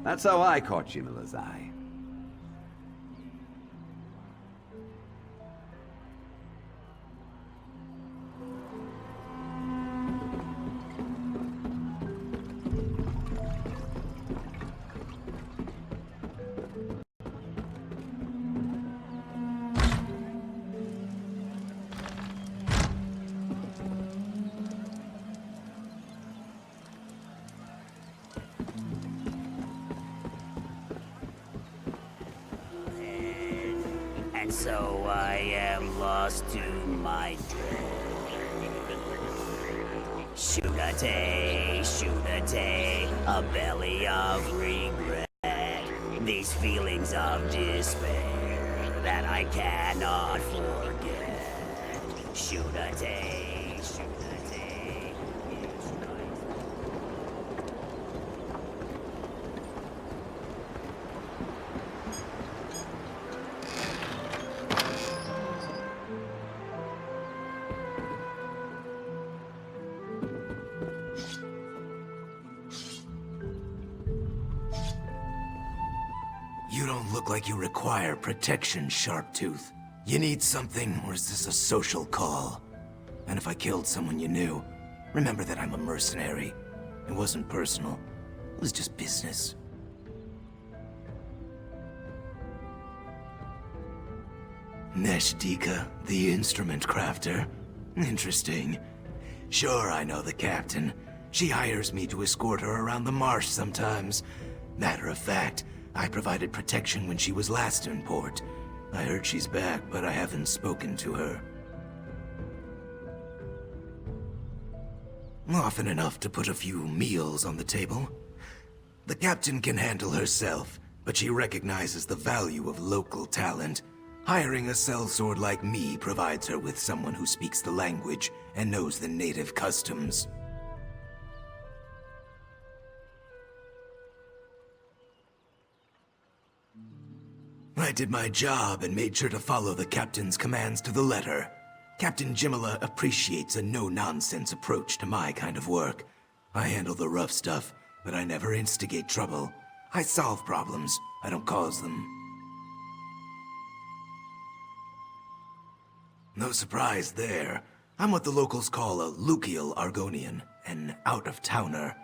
[SPEAKER 12] That's how I caught Jimala's eye.
[SPEAKER 2] so I am lost to my dread. Shoot-a-tay, a belly of regret. These feelings of despair that I cannot forget. Shoot-a-tay, shoot-a-tay.
[SPEAKER 6] You don't look like you require protection, Sharptooth. You need something, or is this a social call? And if I killed someone you knew, remember that I'm a mercenary. It wasn't personal. It was just business. Neshdika, the instrument crafter. Interesting. Sure, I know the captain. She hires me to escort her around the marsh sometimes. Matter of fact, I provided protection when she was last in port. I heard she's back, but I haven't spoken to her. Often enough to put a few meals on the table. The captain can handle herself, but she recognizes the value of local talent. Hiring a sellsword like me provides her with someone who speaks the language and knows the native customs. I did my job and made sure to follow the captain's commands to the letter. Captain Jimala appreciates a no-nonsense approach to my kind of work. I handle the rough stuff, but I never instigate trouble. I solve problems, I don't cause them. No surprise there. I'm what the locals call a Lukial Argonian, an out-of-towner.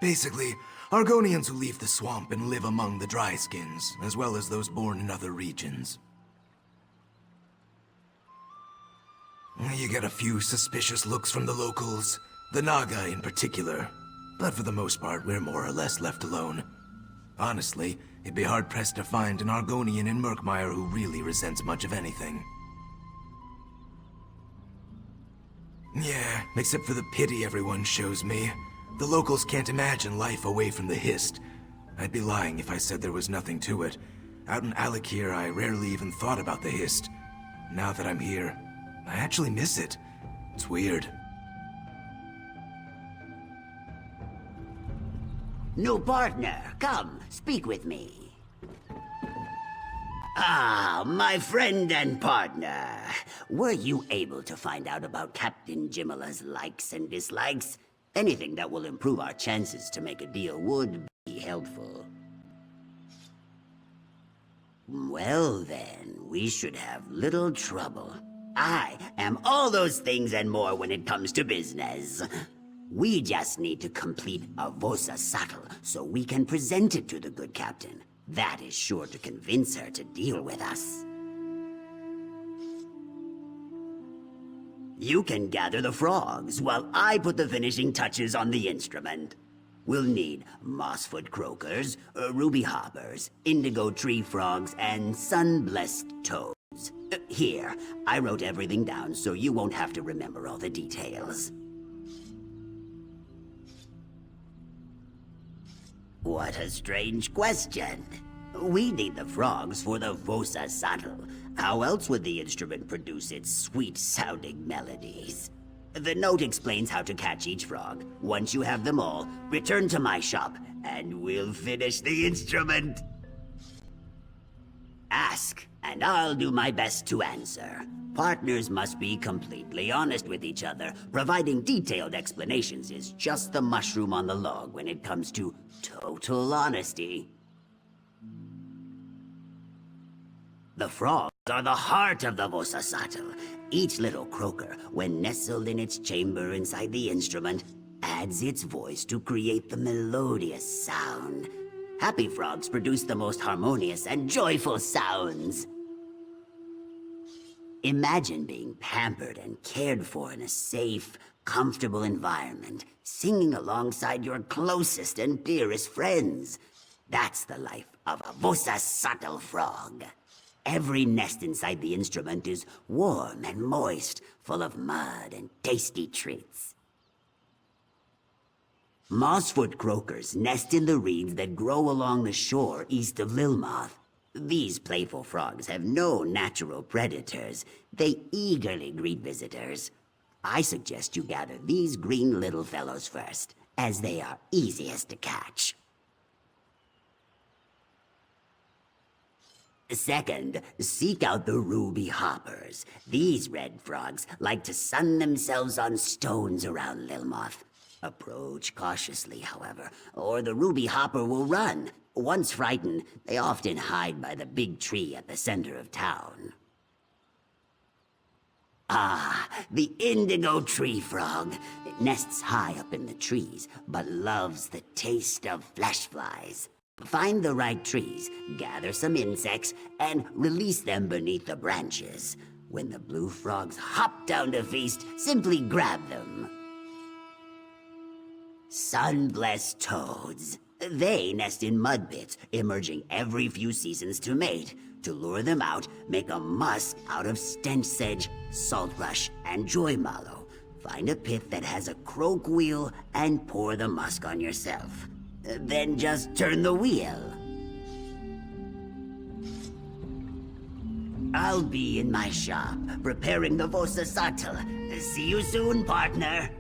[SPEAKER 6] Basically, Argonians who leave the swamp and live among the Dryskins, as well as those born in other regions. You get a few suspicious looks from the locals, the Naga in particular. But for the most part, we're more or less left alone. Honestly, it'd be hard-pressed to find an Argonian in Murkmire who really resents much of anything. Yeah, except for the pity everyone shows me. The locals can't imagine life away from the Hist. I'd be lying if I said there was nothing to it. Out in Alakir, I rarely even thought about the Hist. Now that I'm here, I actually miss it. It's weird.
[SPEAKER 2] New partner, come, speak with me. Ah, my friend and partner. Were you able to find out about Captain Jimala's likes and dislikes? Anything that will improve our chances to make a deal would be helpful. Well then, we should have little trouble. I am all those things and more when it comes to business. We just need to complete a Vosa Sattel so we can present it to the good captain. That is sure to convince her to deal with us. You can gather the frogs while I put the finishing touches on the instrument. We'll need mossfoot croakers, ruby hoppers, indigo tree frogs, and sun-blessed toads. Here, I wrote everything down so you won't have to remember all the details. What a strange question. We need the frogs for the Vosa Sattel. How else would the instrument produce its sweet-sounding melodies? The note explains how to catch each frog. Once you have them all, return to my shop, and we'll finish the instrument. Ask, and I'll do my best to answer. Partners must be completely honest with each other. Providing detailed explanations is just the mushroom on the log when it comes to total honesty. The frogs are the heart of the Vosa Sattel. Each little croaker, when nestled in its chamber inside the instrument, adds its voice to create the melodious sound. Happy frogs produce the most harmonious and joyful sounds. Imagine being pampered and cared for in a safe, comfortable environment, singing alongside your closest and dearest friends. That's the life of a Vosa Sattel frog. Every nest inside the instrument is warm and moist, full of mud and tasty treats. Mossfoot croakers nest in the reeds that grow along the shore east of Lilmoth. These playful frogs have no natural predators. They eagerly greet visitors. I suggest you gather these green little fellows first, as they are easiest to catch. Second, seek out the ruby hoppers. These red frogs like to sun themselves on stones around Lilmoth. Approach cautiously, however, or the ruby hopper will run. Once frightened, they often hide by the big tree at the center of town. Ah, the indigo tree frog. It nests high up in the trees, but loves the taste of flesh flies. Find the right trees, gather some insects, and release them beneath the branches. When the blue frogs hop down to feast, simply grab them. Sun-blessed toads. They nest in mud pits, emerging every few seasons to mate. To lure them out, make a musk out of stench sedge, salt rush, and joy mallow. Find a pit that has a croak wheel and pour the musk on yourself. Then just turn the wheel. I'll be in my shop, preparing the Vosa Sattel. See you soon, partner.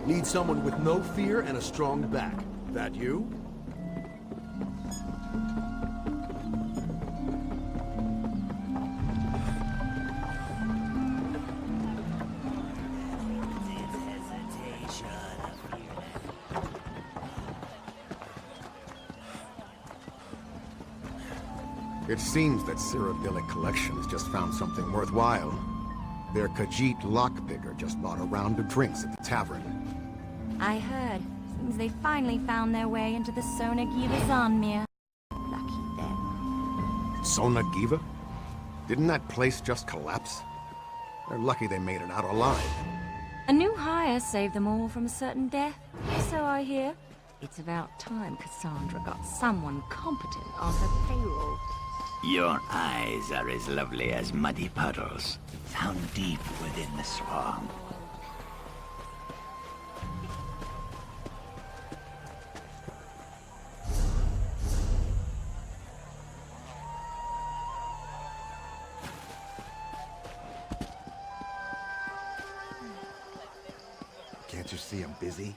[SPEAKER 4] Need someone with no fear and a strong back. That you?
[SPEAKER 9] It seems that Cyrodiilic Collections just found something worthwhile. Their Khajiit lockpicker just bought a round of drinks at the tavern.
[SPEAKER 10] I heard. Seems they finally found their way into the Sonagiva Zanmir. Lucky them.
[SPEAKER 9] Sonagiva? Didn't that place just collapse? They're lucky they made it out alive.
[SPEAKER 10] A new hire saved them all from a certain death, so I hear. It's about time Cassandra got someone competent on her payroll.
[SPEAKER 2] Your eyes are as lovely as muddy puddles, found deep within the swamp.
[SPEAKER 9] Can't you see I'm busy?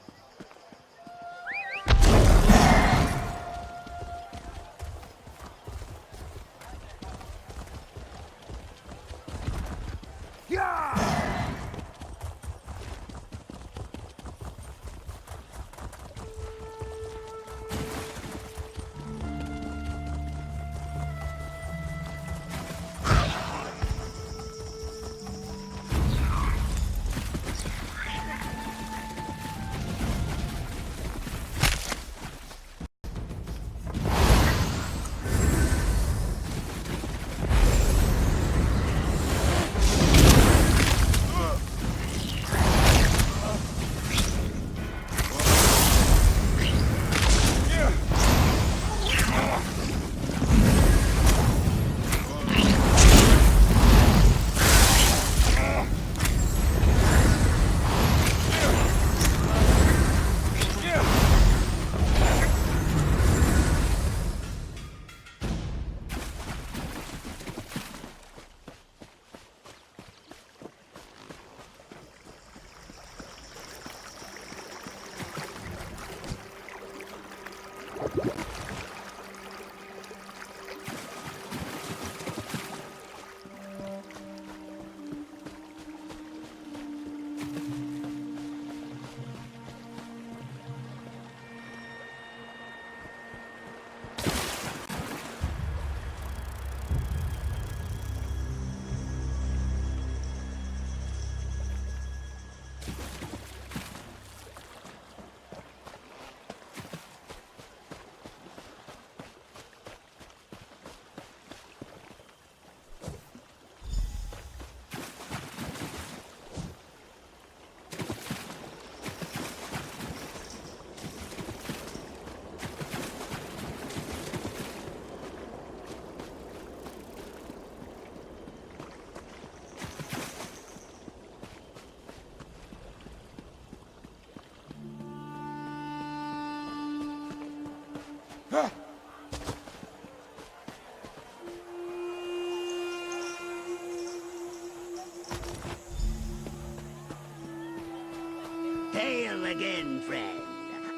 [SPEAKER 2] Hail again, friend.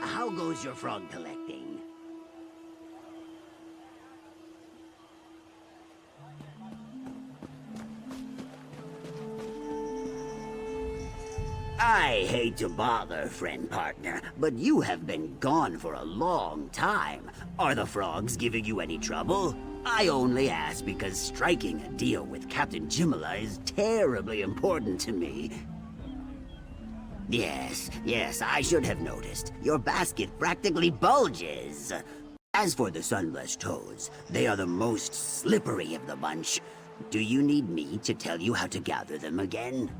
[SPEAKER 2] How goes your frog collecting? I hate to bother, friend partner, but you have been gone for a long time. Are the frogs giving you any trouble? I only ask because striking a deal with Captain Jimala is terribly important to me. Yes, I should have noticed. Your basket practically bulges. As for the sunblessed toads, they are the most slippery of the bunch. Do you need me to tell you how to gather them again?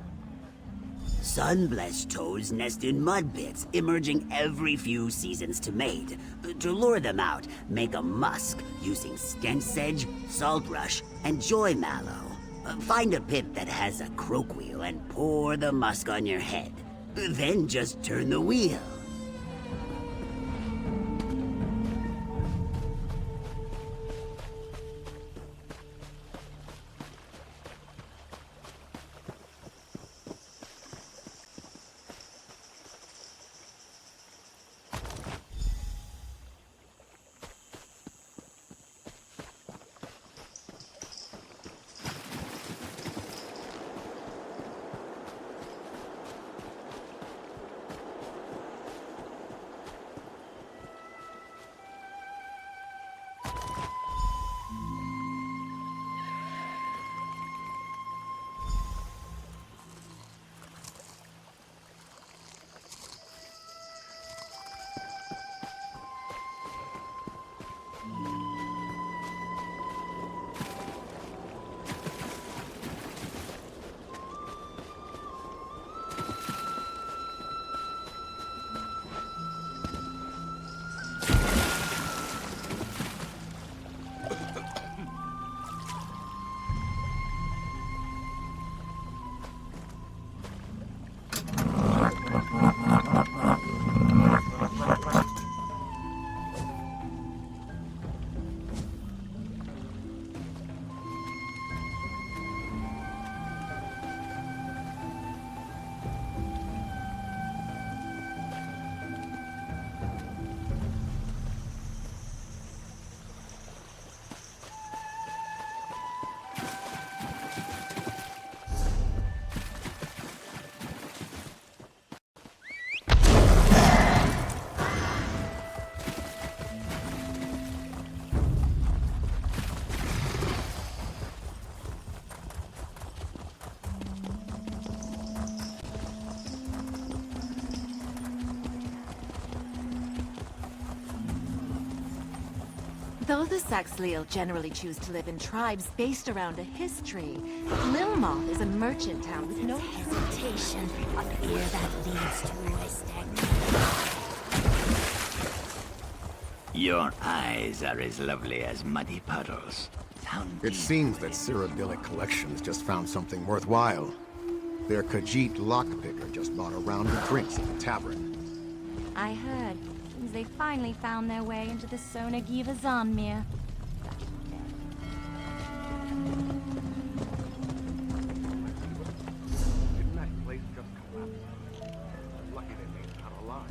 [SPEAKER 2] Sunblessed toads nest in mud pits, emerging every few seasons to mate. To lure them out, make a musk using stench sedge, salt rush, and joy mallow. Find a pit that has a croak wheel and pour the musk on your head. Then just turn the wheel.
[SPEAKER 7] Though the Saxhleel generally choose to live in tribes based around a history, Lilmoth is a merchant town with no
[SPEAKER 11] Hesitation, a fear that leads to a stagnation.
[SPEAKER 2] Your eyes are as lovely as muddy puddles.
[SPEAKER 9] It seems that Cyrodiilic Collections just found something worthwhile. Their Khajiit lockpicker just bought a round of drinks at the tavern.
[SPEAKER 10] I heard. Seems they finally found their way into the Sonaghiva Zanmir.
[SPEAKER 9] Didn't that place just collapse? Lucky they made it out alive.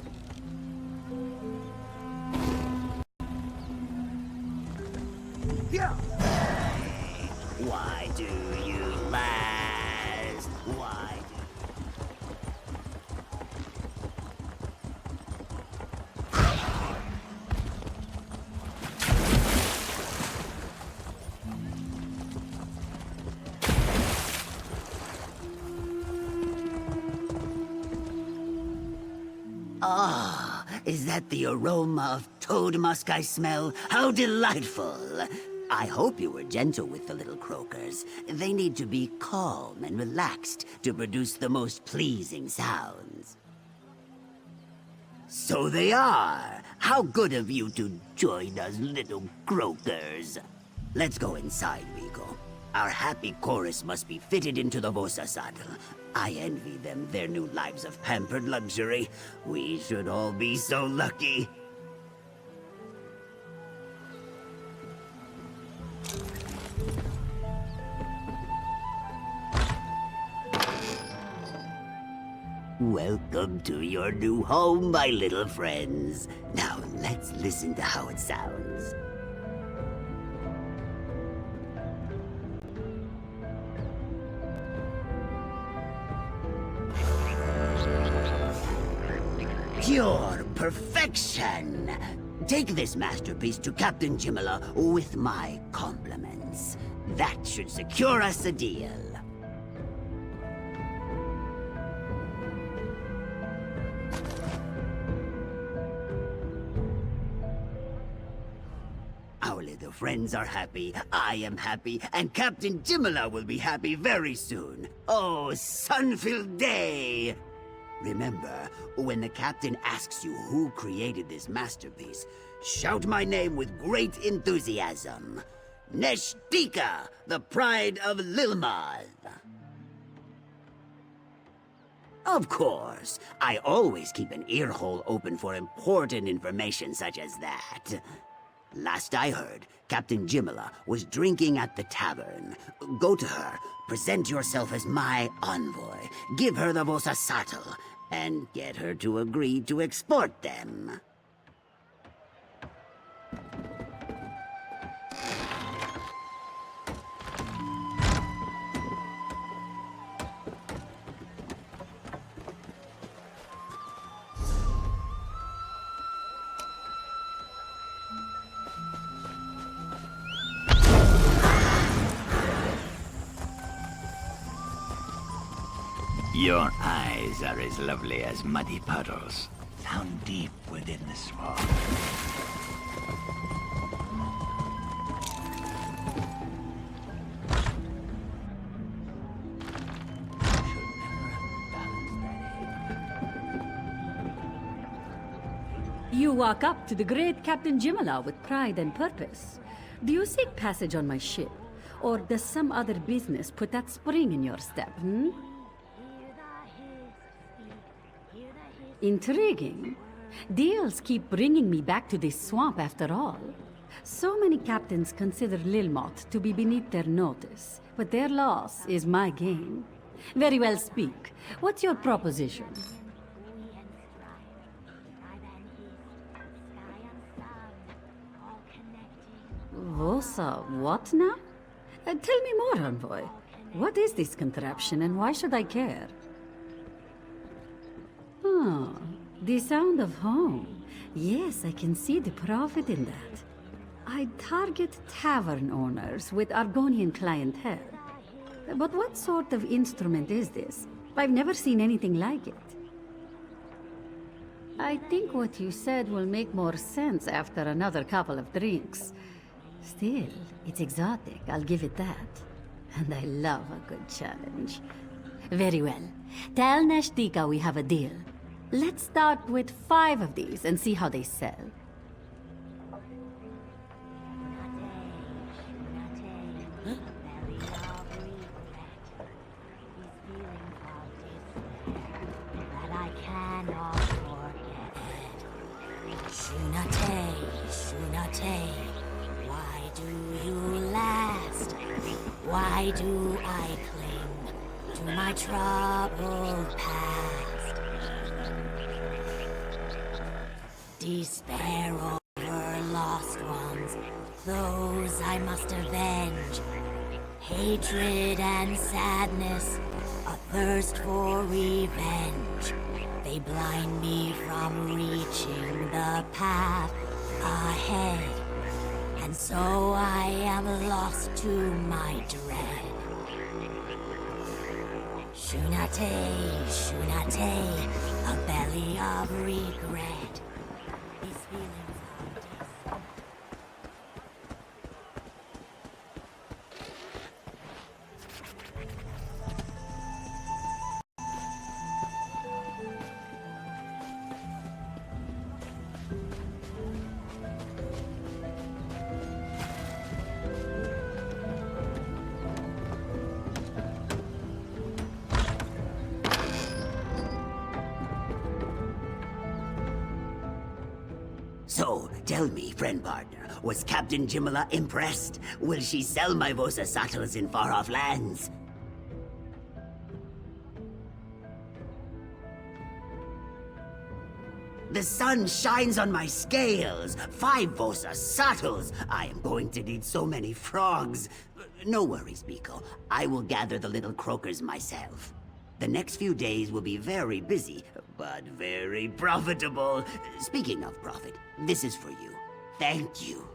[SPEAKER 2] Why do you last? Why do... Ah, is that the aroma of toad musk I smell? How delightful! I hope you were gentle with the little croakers. They need to be calm and relaxed to produce the most pleasing sounds. So they are! How good of you to join us, little croakers! Let's go inside, Vigo. Our happy chorus must be fitted into the Vosa saddle. I envy them their new lives of pampered luxury. We should all be so lucky. Welcome to your new home, my little friends. Now, let's listen to how it sounds. Pure perfection! Take this masterpiece to Captain Jimala with my compliments. That should secure us a deal. Our little friends are happy, I am happy, and Captain Jimala will be happy very soon. Oh, sun-filled day! Remember, when the captain asks you who created this masterpiece, shout my name with great enthusiasm. Neshtika, the pride of Lilmath. Of course, I always keep an ear hole open for important information such as that. Last I heard, Captain Jimala was drinking at the tavern. Go to her, present yourself as my envoy, give her the Vosa saddle, and get her to agree to export them. Your eyes are as lovely as muddy puddles, down deep within the swamp.
[SPEAKER 3] You walk up to the great Captain Jimala with pride and purpose. Do you seek passage on my ship? Or does some other business put that spring in your step, Intriguing. Deals keep bringing me back to this swamp after all. So many captains consider Lilmoth to be beneath their notice, but their loss is my gain. Very well, speak. What's your proposition? Vosa, what now? Tell me more, envoy. What is this contraption and why should I care? Oh, the sound of home. Yes, I can see the profit in that. I target tavern owners with Argonian clientele. But what sort of instrument is this? I've never seen anything like it. I think what you said will make more sense after another couple of drinks. Still, it's exotic, I'll give it that. And I love a good challenge. Very well. Tell Nashdika we have a deal. Let's start with 5 of these and see how they sell.
[SPEAKER 11] Shunate, why do you last? Why do I cling to my troubled past? Despair over lost ones, those I must avenge. Hatred and sadness, a thirst for revenge. They blind me from reaching the path ahead, and so I am lost to my dread. Shunate, Shunate, a belly of regret. These feelings are desperate.
[SPEAKER 2] So, tell me, friend partner, was Captain Jimala impressed? Will she sell my Vosa saddles in far-off lands? The sun shines on my scales! 5 Vosa saddles! I am going to need so many frogs. No worries, Miko. I will gather the little croakers myself. The next few days will be very busy, but very profitable. Speaking of profit, this is for you. Thank you.